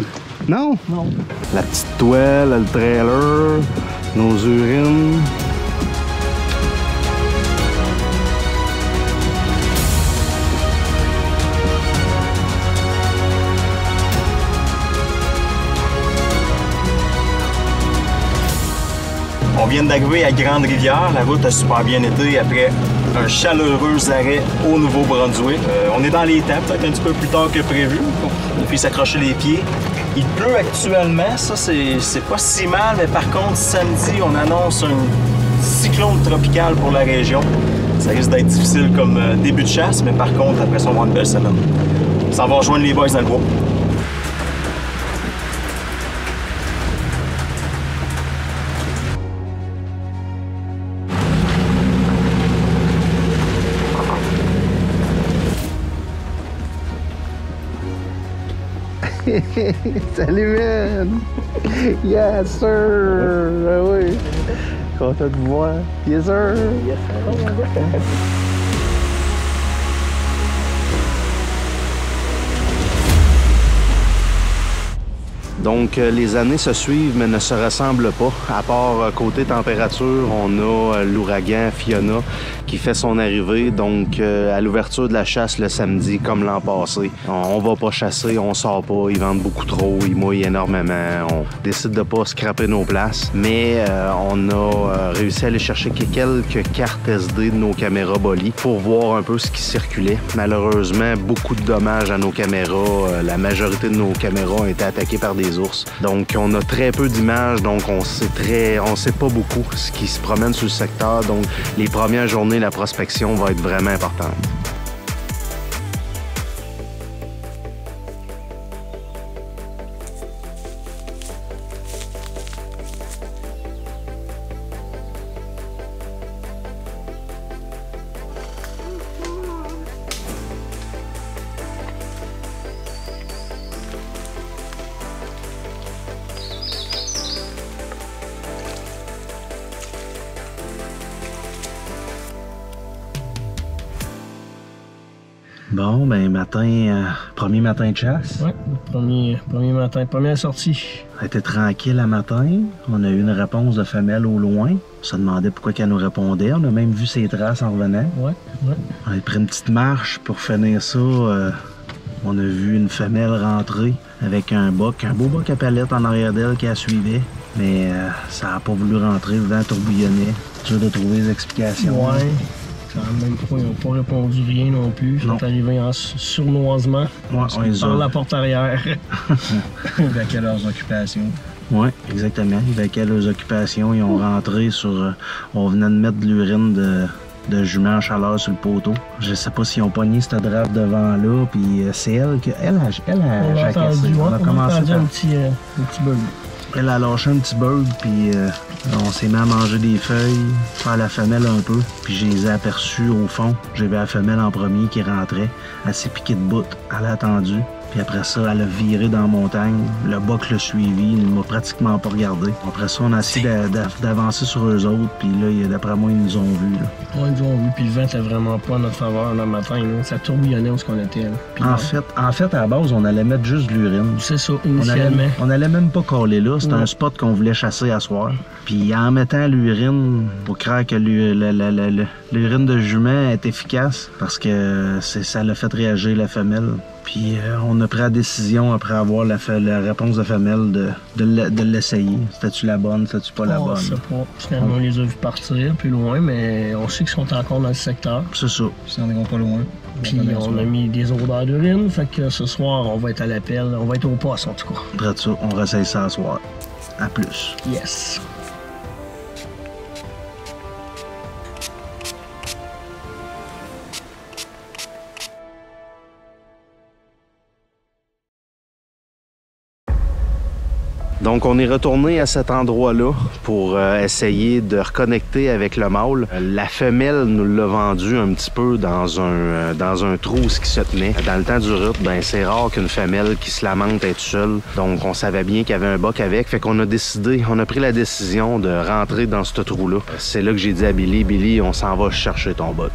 Non? Non. La petite toile, le trailer, nos urines. On vient d'arriver à Grande-Rivière. La route a super bien été après un chaleureux arrêt au Nouveau-Brunswick. On est dans les temps, peut-être un petit peu plus tard que prévu. On a pu s'accrocher les pieds. Il pleut actuellement, ça c'est pas si mal, mais par contre samedi on annonce un cyclone tropical pour la région. Ça risque d'être difficile comme début de chasse, mais par contre après ça on va avoir une belle semaine. Ça va rejoindre les boys dans le bois. Salut, man! Yes, sir! Ah oui! Content de vous voir. Yes, sir! Yes, sir! Donc, les années se suivent, mais ne se ressemblent pas. À part côté température, on a l'ouragan Fiona qui fait son arrivée. Donc, à l'ouverture de la chasse le samedi, comme l'an passé, on va pas chasser, on sort pas, ils vendent beaucoup trop, ils mouillent énormément. On décide de pas scraper nos places. Mais on a réussi à aller chercher quelques cartes SD de nos caméras Bolly pour voir un peu ce qui circulait. Malheureusement, beaucoup de dommages à nos caméras. La majorité de nos caméras ont été attaquées par des ours. Donc, on a très peu d'images, donc on sait pas beaucoup ce qui se promène sur le secteur. Donc, les premières journées, la prospection va être vraiment importante. Bon, ben premier matin de chasse. Ouais, premier matin, première sortie. On était tranquille à matin. On a eu une réponse de femelle au loin. On se demandait pourquoi qu'elle nous répondait. On a même vu ses traces en revenant. Ouais. On a pris une petite marche pour finir ça. On a vu une femelle rentrer avec un beau boc à palette en arrière d'elle qui la suivait. Mais ça n'a pas voulu rentrer, le vent tourbillonnait. Dur de trouver des explications. Ouais. Quand même, ils n'ont pas répondu rien non plus. Ils sont arrivés en surnoisement. Ouais, par la porte arrière. Ils vaquaient leurs occupations. Oui, exactement. Ils vaquaient leurs occupations. Ils ont rentré sur... on venait de mettre de l'urine de jument en chaleur sur le poteau. Je sais pas s'ils ont pogné cette drape devant-là, puis c'est elle qui... Elle a jacassé. On a commencé par... un petit bug. Elle a lâché un petit bug, puis on s'est mis à manger des feuilles, faire la femelle un peu, puis je les ai aperçus au fond. J'ai vu la femelle en premier qui rentrait. Elle s'est piquée de bout, elle a attendu. Puis après ça, elle a viré dans la montagne. Le boc l'a suivi, il ne m'a pratiquement pas regardé. Après ça, on a essayé d'avancer sur eux autres, puis là, d'après moi, ils nous ont vus. Oui, ils nous ont vus, puis le vent n'était vraiment pas à notre faveur le matin. Là. Ça tourbillonnait où ce qu'on était. Là. En fait, à la base, on allait mettre juste de l'urine. C'est ça, initialement. On allait même pas coller là. C'était un spot qu'on voulait chasser à soir. Puis en mettant l'urine, pour croire que l'urine de jument est efficace, parce que ça l'a fait réagir la femelle. Puis on a pris la décision, après avoir la réponse de femelle, de l'essayer. C'était-tu la bonne, c'était-tu pas la bonne? Je sais pas. Finalement, on les a vus partir plus loin, mais on sait qu'ils sont encore dans le secteur. C'est ça. Ils n'en iront pas loin. Puis on a mis des odeurs d'urine, fait que ce soir, on va être à l'appel. On va être au poste, en tout cas. Après ça, on réessaye ça ce soir. À plus. Yes. Donc, on est retourné à cet endroit-là pour essayer de reconnecter avec le mâle. La femelle nous l'a vendu un petit peu dans un trou où ce qui se tenait. Dans le temps du rut, ben c'est rare qu'une femelle qui se lamente être seule. Donc, on savait bien qu'il y avait un boc avec. Fait qu'on a pris la décision de rentrer dans ce trou-là. C'est là que j'ai dit à Billy, on s'en va chercher ton boc.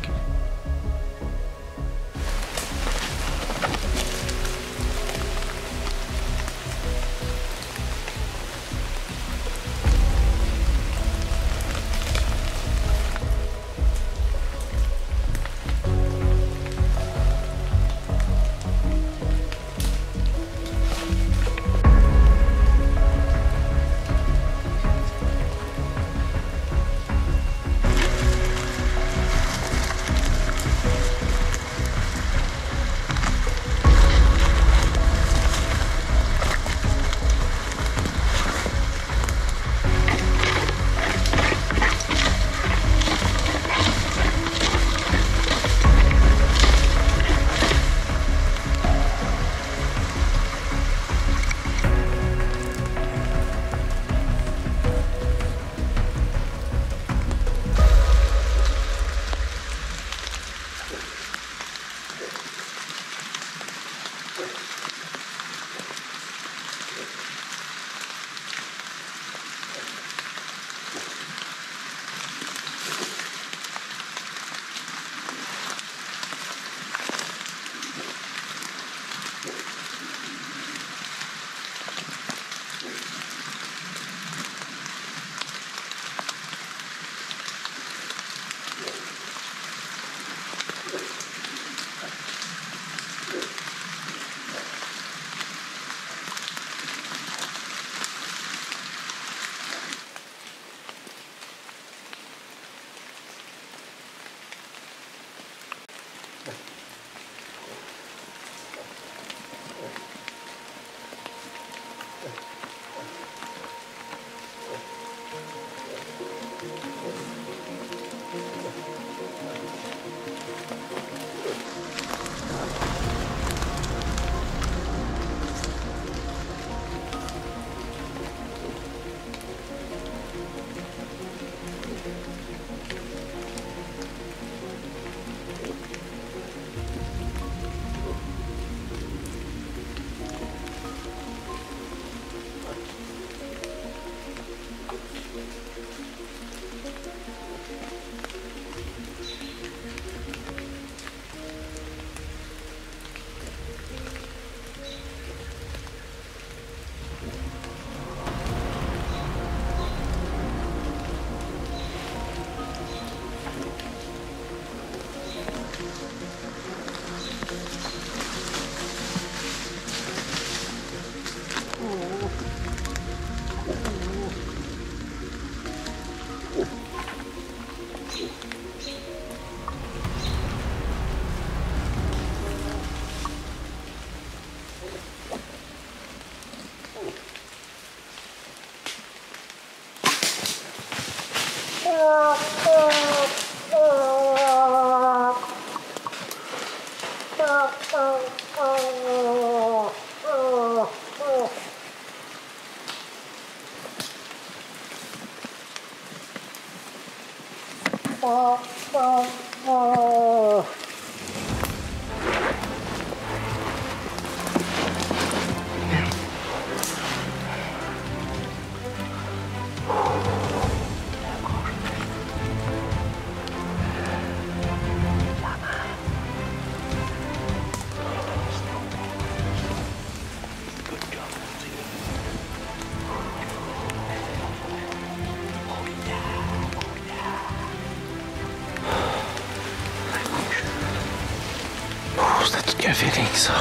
C'était tout qu'un feeling, ça.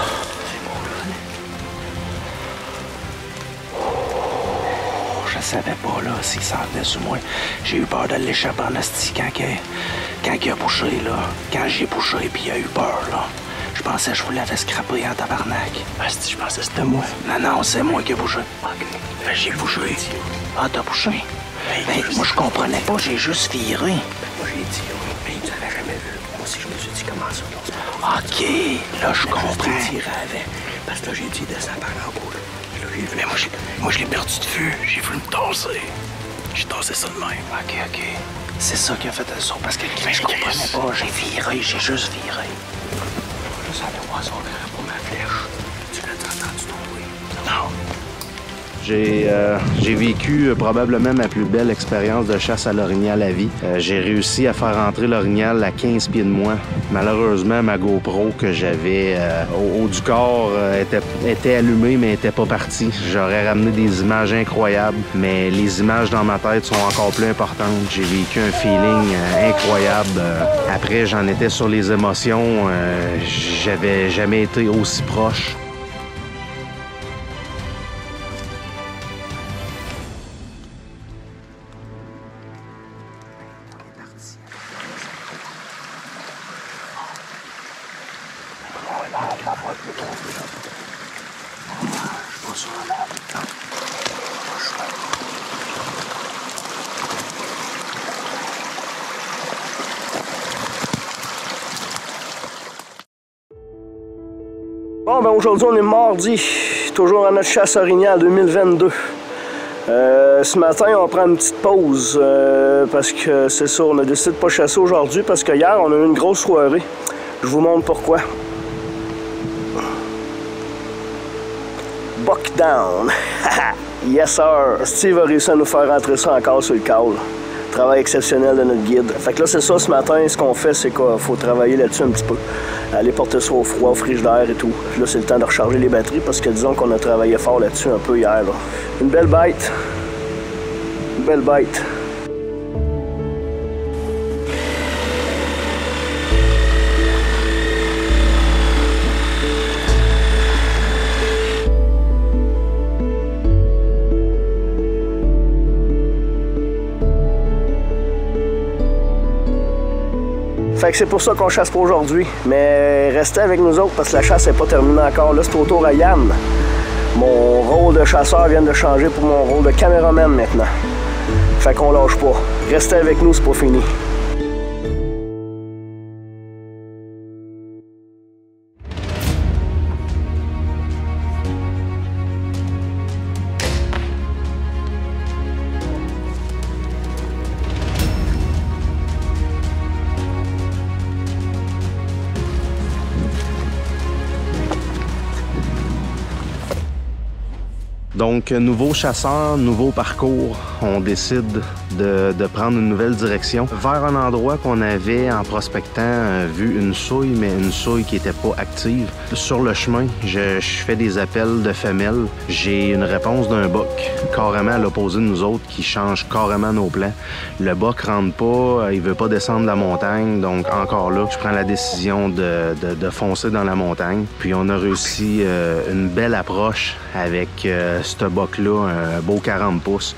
Je savais pas, là, s'il s'en venait sur moi. J'ai eu peur de l'échapper en asti quand il a bouché, là. Quand j'ai bouché, puis il a eu peur, là. Je pensais que je vous l'avais scrappé en tabarnak. Asti, je pensais que c'était moi. Non, c'est moi qui ai bougé. OK. Ben, j'ai bougé. Ah, t'as bougé? Ben, moi, je comprenais pas, j'ai juste viré. Moi, j'ai dit, mais tu l'avais jamais vu. Moi aussi, je me suis dit, comment ça? OK, là, je comprends. J'ai tiré avec. Parce que là, j'ai dit, descends par en haut, là. Mais moi, je l'ai perdu de vue. J'ai voulu me tasser. J'ai tassé ça de même. OK. C'est ça qui a fait le saut. Parce que je comprenais pas. J'ai viré, j'ai juste viré. Là, ça allait voir son verre pour ma flèche. Tu l'as entendu tomber? Non. J'ai vécu probablement ma plus belle expérience de chasse à l'orignal à vie. J'ai réussi à faire entrer l'orignal à 15 pieds de moi. Malheureusement, ma GoPro que j'avais au haut du corps était allumée, mais n'était pas partie. J'aurais ramené des images incroyables, mais les images dans ma tête sont encore plus importantes. J'ai vécu un feeling incroyable. Après, j'en étais sur les émotions. J'avais jamais été aussi proche. Bon, ben aujourd'hui, on est mardi, toujours à notre chasse orignale 2022. Ce matin, on prend une petite pause parce que c'est ça, on a décidé de pas chasser aujourd'hui parce que hier, on a eu une grosse soirée. Je vous montre pourquoi. Buck down! Yes sir! Steve a réussi à nous faire rentrer ça encore sur le câble. Travail exceptionnel de notre guide. Fait que là, c'est ça, ce matin, ce qu'on fait, c'est qu'il faut travailler là-dessus un petit peu. Aller porter ça au froid, au frigidaire et tout. Puis là, c'est le temps de recharger les batteries parce que disons qu'on a travaillé fort là-dessus un peu hier. Là. Une belle bête. Une belle bête. Fait que c'est pour ça qu'on chasse pas aujourd'hui. Mais restez avec nous autres parce que la chasse n'est pas terminée encore. Là, c'est au tour à Yann. Mon rôle de chasseur vient de changer pour mon rôle de caméraman maintenant. Fait qu'on lâche pas. Restez avec nous, c'est pas fini. Donc, nouveau chasseur, nouveau parcours. On décide de prendre une nouvelle direction vers un endroit qu'on avait, en prospectant, vu une souille, mais une souille qui n'était pas active. Sur le chemin, je fais des appels de femelles. J'ai une réponse d'un boc, carrément à l'opposé de nous autres, qui change carrément nos plans. Le boc rentre pas, il veut pas descendre la montagne, donc encore là, je prends la décision de foncer dans la montagne. Puis on a réussi une belle approche avec ce boc-là, un beau 40 pouces.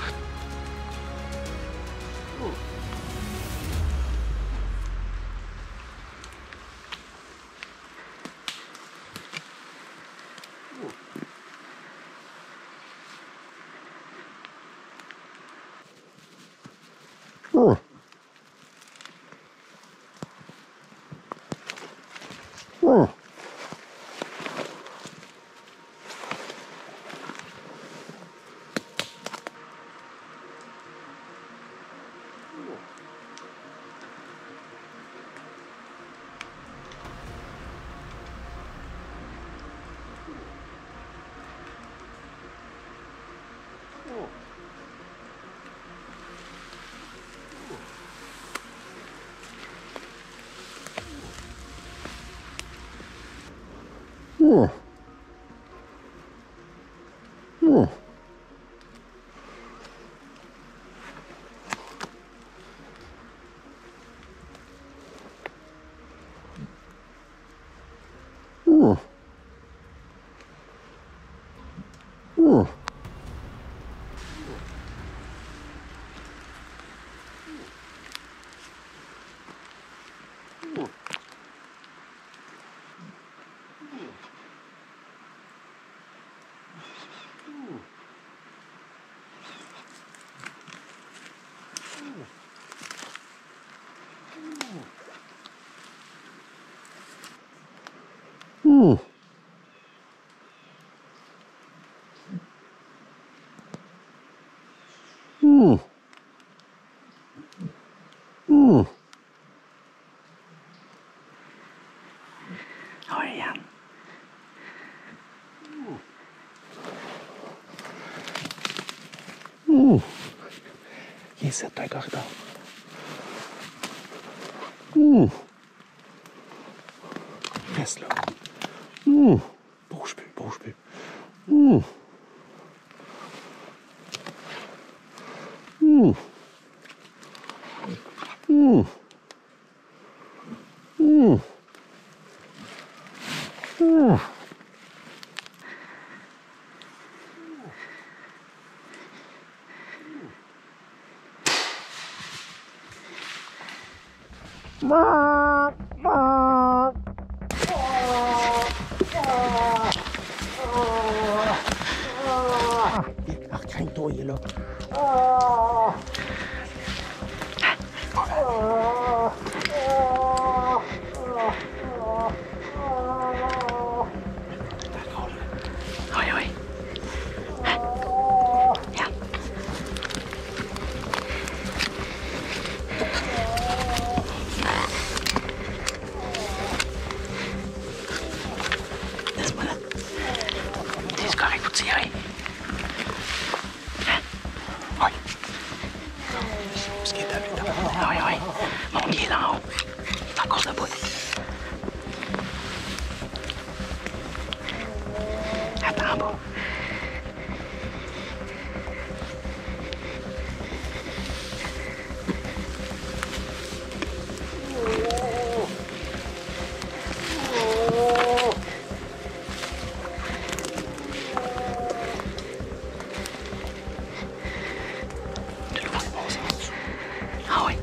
Regarde. Viens ici, t'as un corridor. Reste là. Bouge plus, bouge plus. Recrains-toi, il est là. Oui, oui. Regarde. Laisse-moi là. C'est correct pour tirer. Oui. Ce qui est à lui là. Oui, oui. Mon guide en haut. Il est encore debout. Attends en bas. Tu le vois passer en dessous. Ah oui.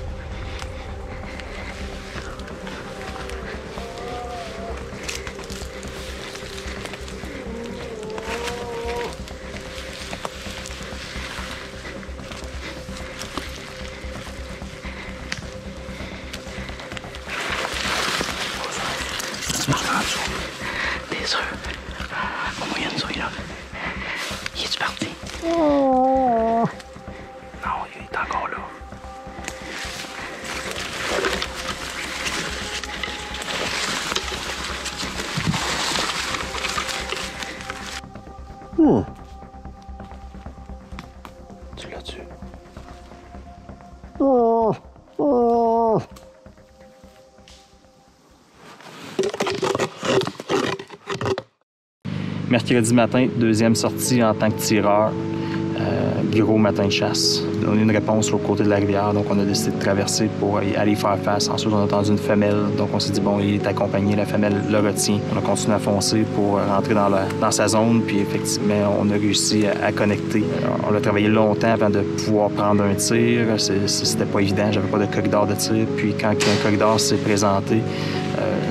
T'es sûr? Au moyen de ça, là. Il est-tu parti? Non, il est encore là. Tu l'as tué. Mercredi matin, deuxième sortie en tant que tireur. Gros matin de chasse. On a eu une réponse au côté de la rivière, donc on a décidé de traverser pour aller faire face. Ensuite, on a entendu une femelle, donc on s'est dit, bon, il est accompagné, la femelle le retient. On a continué à foncer pour rentrer dans sa zone, puis effectivement, on a réussi à connecter. On a travaillé longtemps avant de pouvoir prendre un tir. C'était pas évident, j'avais pas de corridor de tir. Puis quand un corridor s'est présenté,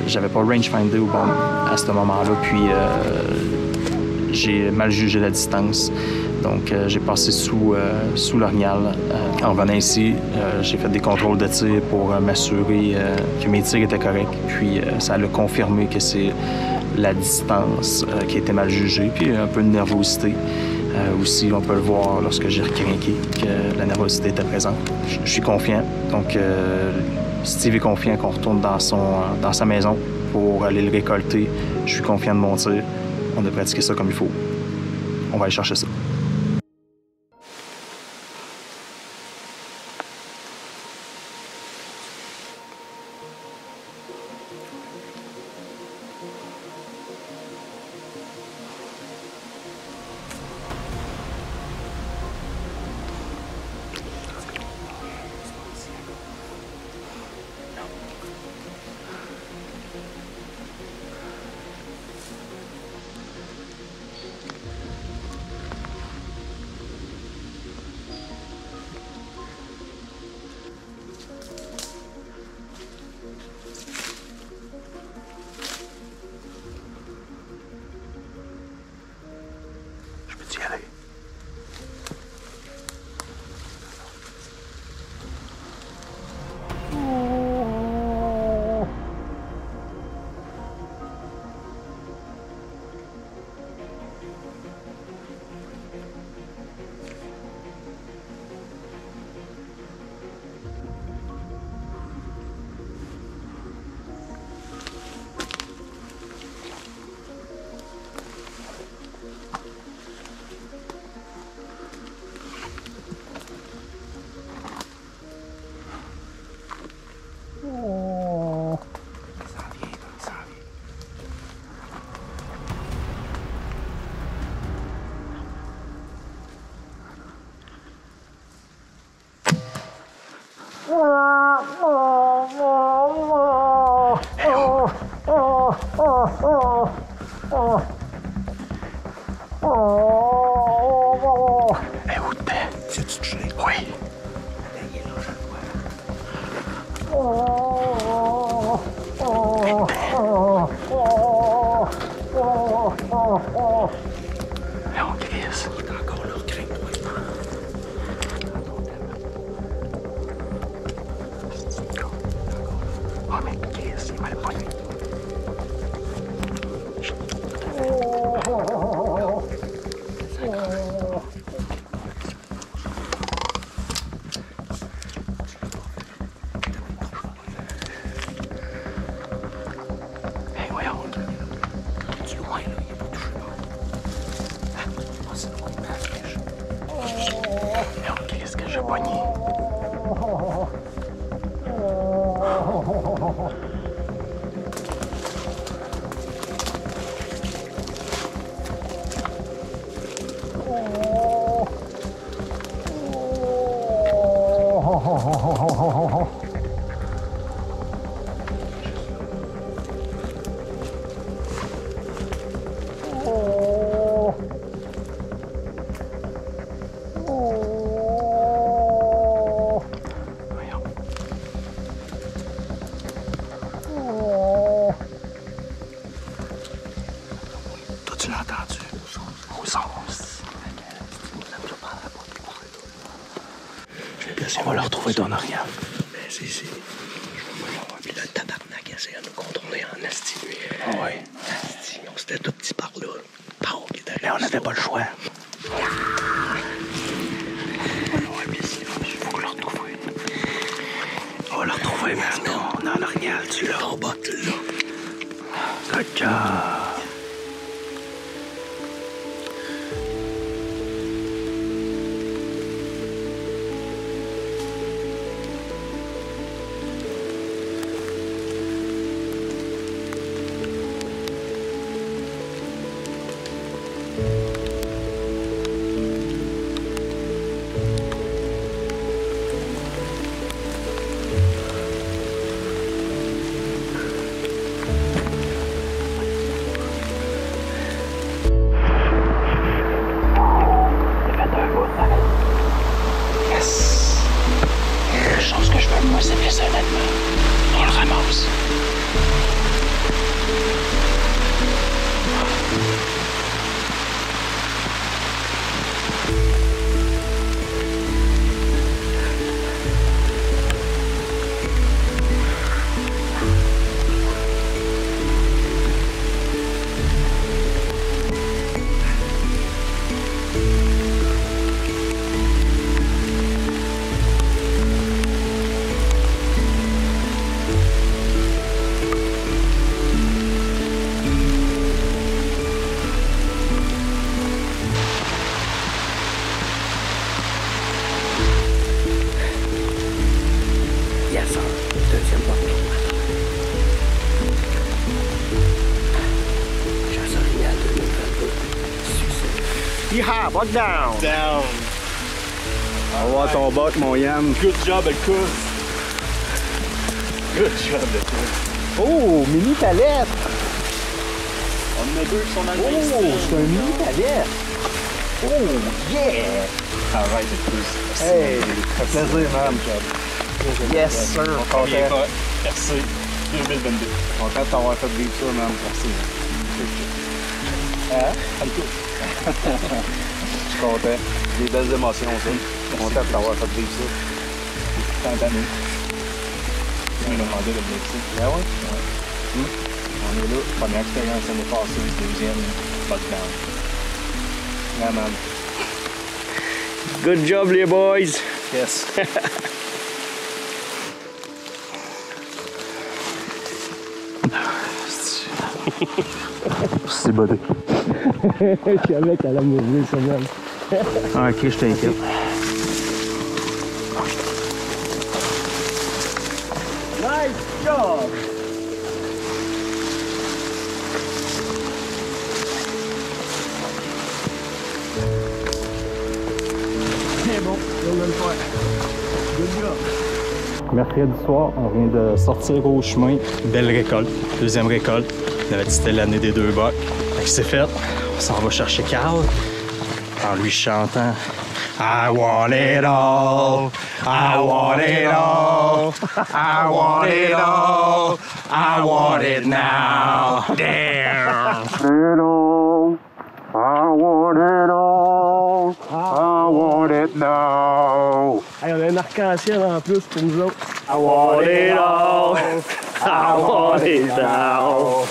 j'avais pas rangefinder au bon à ce moment-là, puis j'ai mal jugé la distance. Donc, j'ai passé sous l'orignal. En venant ici, j'ai fait des contrôles de tir pour m'assurer que mes tirs étaient corrects. Puis, ça l'a confirmé que c'est la distance qui était mal jugée, puis un peu de nervosité. Aussi, on peut le voir lorsque j'ai recrinqué que la nervosité était présente. Je suis confiant. Donc, Steve est confiant qu'on retourne dans sa maison pour aller le récolter. Je suis confiant de mon tir. On a pratiqué ça comme il faut. On va aller chercher ça. Eh, où t'es? C'est-tu touché? Oui. Il est là, je le vois. Mais on crisse. Il est encore là, crains-toi. Oh, mais crisse, il va le pogner. Hey, voyons. Du loin, là, il est pas touché. Hein? Oh, c'est loin, mais on qu'est-ce que j'ai pogné? Toi, tu l'as entendu? Aux onces. On va le retrouver dans Oriel. Ben, c'est ici. Puis là, le tabarnak essaie de nous contrôler en asti. Ah ouais. Asti, on s'était tout petit par là. Mais on n'avait pas le choix. Il faut qu'on le retrouve. On va le retrouver, man. On est en Oriel, tu l'as. En bas, tu l'as. Good job. Yeehaw, buck down! Down. On va voir ton buck, mon Yann. Good job, le coup. Good job, le coup. Oh, mini palette! On en a deux qui sont dans le Oh, c'est un mini palette! Oh, yeah! Alright, le coup. Hey, ça fait plaisir, man. Yes, sir. Premier pas. Merci. 2022. Content de t'avoir fait vivre ça, man. Merci. Hein? À l'écoute. Je suis content. Des belles émotions, ça. Content de t'avoir fait vivre ça. Tant d'années. Tu m'as demandé de venir ici. Ah ouais? Ouais. On est là. Première expérience l'année passée, deuxième, lockdown. Yeah, man. Good job, les boys! Yes. C'est bodé. Je savais qu'elle allait m'ouvrir ça même. Ah, ok, je t'inquiète. Nice job! C'est bon, on va le faire. Good job. Mercredi soir, on vient de sortir au chemin. Belle récolte. Deuxième récolte. On avait dit que c'était l'année des 2 bucks. Fait que c'est fait. On s'en va chercher Carl. En lui chantant I want it all, I want it all, I want it all, I want it now. Damn. I want it all, I want it now. Hey, on a un arc-en-ciel en plus pour nous autres. I want it all, I want it now.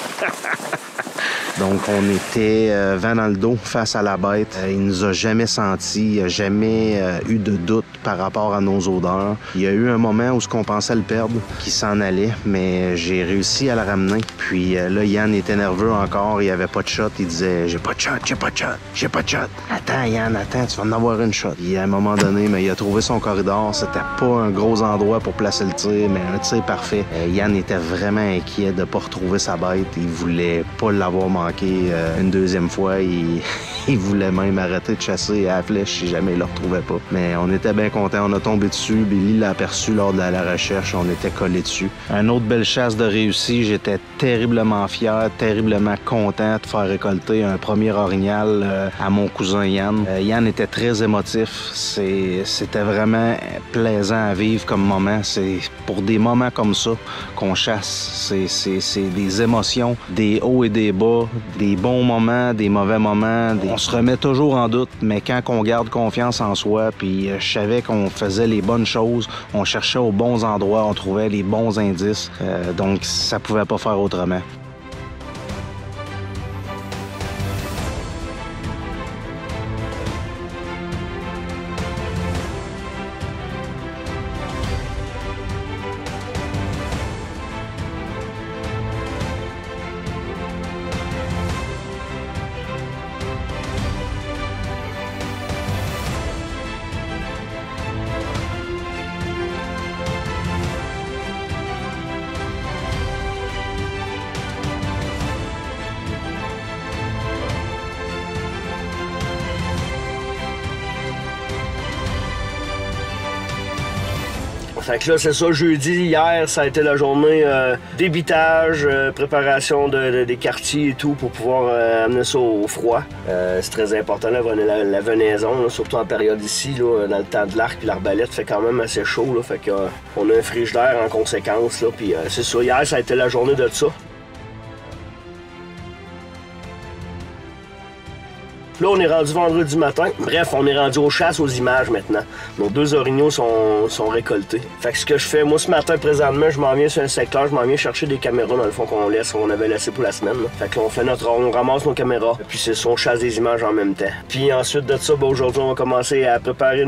Donc, on était vent dans le dos face à la bête. Il nous a jamais senti, il n'a jamais eu de doute par rapport à nos odeurs. Il y a eu un moment où on pensait le perdre, qu'il s'en allait, mais j'ai réussi à le ramener. Puis là, Yann était nerveux encore, il n'y avait pas de shot. Il disait « J'ai pas de shot, j'ai pas de shot, j'ai pas de shot. Attends, Yann, attends, tu vas en avoir une shot. » Et à un moment donné, mais il a trouvé son corridor. C'était pas un gros endroit pour placer le tir, mais un tir parfait. Yann était vraiment inquiet de ne pas retrouver sa bête. Il voulait pas l'avoir manqué une deuxième fois. Il voulait même arrêter de chasser à la flèche si jamais il le retrouvait pas. Mais on était bien contents. On a tombé dessus. Billy l'a aperçu lors de la recherche. On était collés dessus. Une autre belle chasse de réussi. J'étais terriblement fier, terriblement content de faire récolter un premier orignal à mon cousin Yann. Yann était très émotif. C'était vraiment plaisant à vivre comme moment. C'est pour des moments comme ça qu'on chasse. C'est des émotions, des hauts et des bas, des bons moments, des mauvais moments. On se remet toujours en doute, mais quand on garde confiance en soi, puis je savais qu'on faisait les bonnes choses, on cherchait aux bons endroits, on trouvait les bons indices, donc ça pouvait pas faire autrement. Fait que là, c'est ça, jeudi, hier, ça a été la journée d'ébitage, préparation des quartiers et tout pour pouvoir amener ça au froid. C'est très important, la venaison, là, surtout en période ici, là, dans le temps de l'arc, puis l'arbalète fait quand même assez chaud, là, fait qu'on a un frigidaire en conséquence, là, puis c'est ça, hier, ça a été la journée de ça. Là, on est rendu vendredi matin. Bref, on est rendu aux chasses aux images maintenant. Nos 2 orignaux sont récoltés. Fait que ce que je fais, moi, ce matin, présentement, je m'en viens sur un secteur, je m'en viens chercher des caméras, dans le fond, qu'on avait laissé pour la semaine. Là. Fait que là, on ramasse nos caméras, puis c'est ça, on chasse des images en même temps. Puis ensuite de ça, ben, aujourd'hui, on va commencer à préparer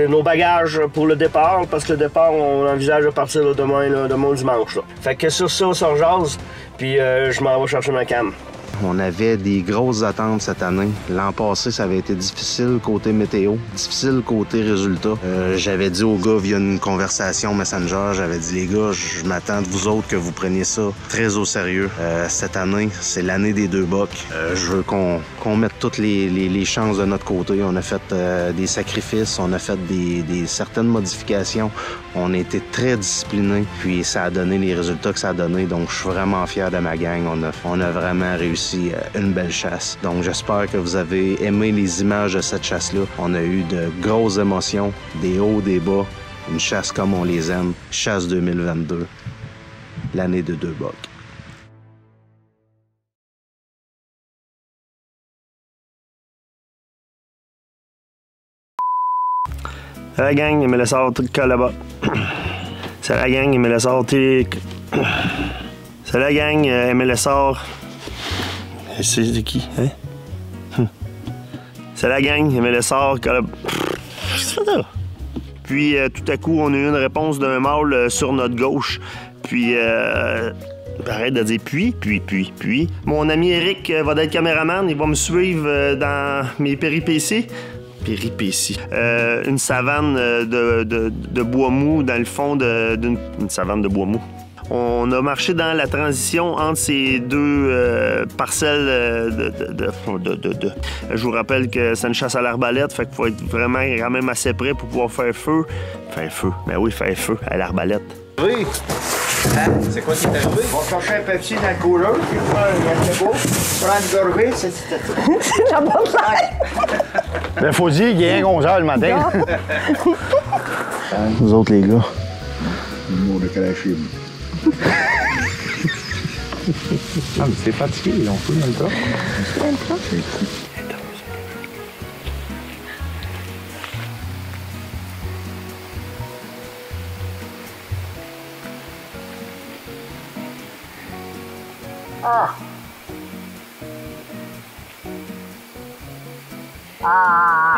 nos bagages pour le départ, parce que le départ, on envisage de partir là, demain dimanche. Là. Fait que sur ça, on se rejase, puis je m'en vais chercher ma cam. On avait des grosses attentes cette année. L'an passé, ça avait été difficile côté météo, difficile côté résultat. J'avais dit aux gars via une conversation Messenger, j'avais dit les gars, je m'attends de vous autres que vous preniez ça très au sérieux. Cette année, c'est l'année des 2 bucks. Je veux qu'on mette toutes les chances de notre côté. On a fait des sacrifices, on a fait certaines modifications. On a été très disciplinés, puis ça a donné les résultats que ça a donné. Donc, je suis vraiment fier de ma gang. On a vraiment réussi une belle chasse. Donc, j'espère que vous avez aimé les images de cette chasse-là. On a eu de grosses émotions, des hauts, des bas. Une chasse comme on les aime. Chasse 2022, l'année de 2 bucks. C'est la gang, il me laisse sortir là-bas. C'est la gang, il me laisse sortir. C'est la gang, il me laisse sortir. C'est qui, hein? C'est la gang, il me laisse sortir. Qu'est-ce que tu fais là? Puis tout à coup, on a eu une réponse d'un mâle sur notre gauche. Puis arrête de dire puis. Mon ami Eric va être caméraman, il va me suivre dans mes péripéties. Une savane de bois mou dans le fond d'une savane de bois mou. On a marché dans la transition entre ces deux parcelles Je vous rappelle que c'est une chasse à l'arbalète, fait qu'il faut être vraiment quand même assez près pour pouvoir faire feu. Faire feu, ben oui, faire feu à l'arbalète. Oui. C'est quoi qui est arrivé? On cherchait un Pepsi dans le cooler, puis on va prendre une gorgée, c'est tout. C'est la bonne chose. Ben, faut dire qu'il est 11 h le matin. Nous autres, les gars. Mot de cracher. Ah, mais c'est fatigué, ils ont fait dans le tas. Ah! Ah!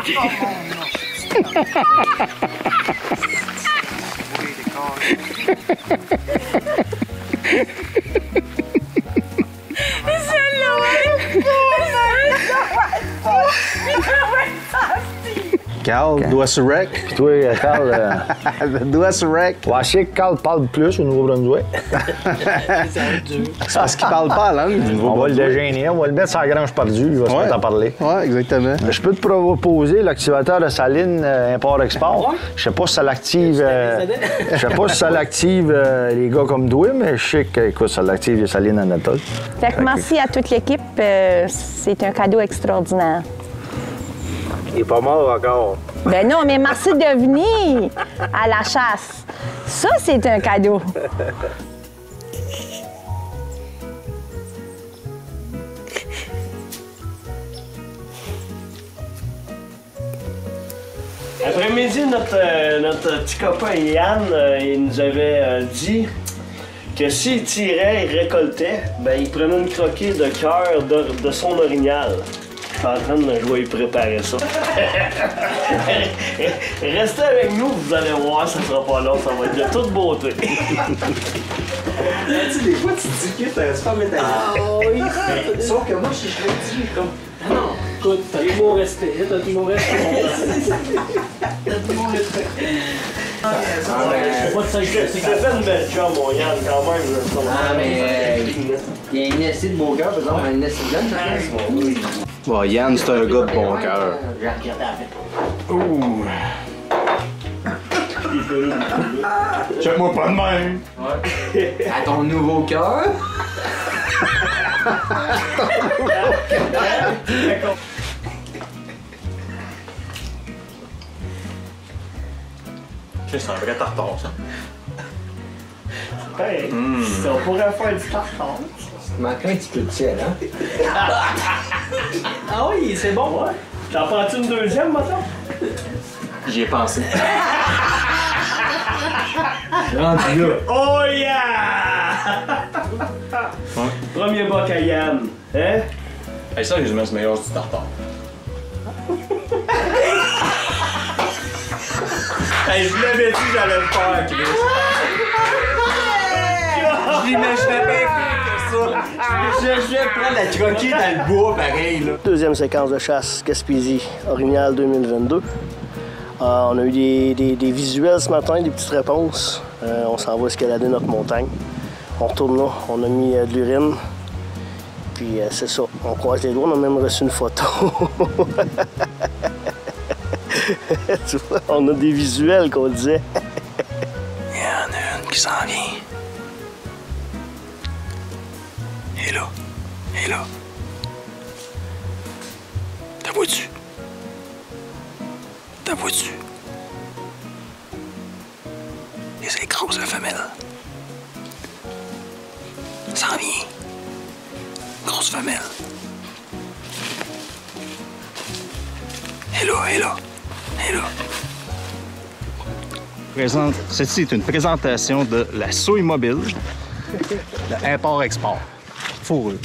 Carl, doigt sur rec. Puis toi, Carl, doigt sur rec. Ouais, je sais que Carl parle plus au Nouveau-Brunswick. C'est parce qu'il parle pas la langue du On va le dégêner, on va le mettre sur la grange perdue, il va se mettre à parler. Ouais, exactement. Je peux te proposer l'activateur de saline import-export. Je sais pas si ça l'active. Je sais pas si ça l'active les gars comme toi, mais je sais que écoute, ça l'active les salines Anatole. Fait que merci à toute l'équipe. C'est un cadeau extraordinaire. Il est pas mort encore. Ben non, mais merci de venir à la chasse. Ça, c'est un cadeau. Après-midi, notre petit copain Yann, il nous avait dit que s'il tirait et récoltait, ben, il prenait une croquée de cœur de son orignal. Je suis en train de jouer préparer ça. Restez avec nous, vous allez voir, ça sera pas long, ça va être de toute beauté. Tu sais, des fois, tu te dis que t'as super métallique. Ah oui. Sauf que moi, si je le dis, comme. Ah non, écoute, t'as tout mon respect, t'as tout mon respect. T'as tout mon respect. C'est fait une belle job, mon Yann, quand même. Ah, mais il y a une essai de beau cœur, par exemple, une essai de gun. Bon, Yann, c'est un gars de bon cœur. J'ai regardé la Ouh! Check-moi pas de même! Ouais. À ton nouveau cœur? C'est un vrai tartare, ça. Hey, on pourrait faire du tartare. Il manque un petit peu de ciel, hein? Ah oui, c'est bon, ouais. T'en prends-tu une deuxième, maintenant? J'y ai pensé. Rendu là. Oh yeah! Premier boc à Yann, hein? Hey, ça, je mets ce meilleur du tartare. Hey, je vous l'avais dit que j'allais le faire, Chris. Je l'imaginais bien que ça. Je vais prendre la croquée dans le bois, pareil, là. Deuxième séquence de chasse Gaspésie Orignal 2022. On a eu des visuels ce matin, des petites réponses. On s'en va escalader notre montagne. On retourne là, on a mis de l'urine. Puis c'est ça, on croise les doigts, on a même reçu une photo. Tu vois, on a des visuels qu'on disait. Il y en a une qui s'en vient. Et là, et là. T'as vois-tu? T'as vois-tu? Et c'est grosse la femelle. S'en vient. Grosse femelle. Et là, et là. Et là. Ceci est une présentation de la souille mobile, de import-export, fourrure.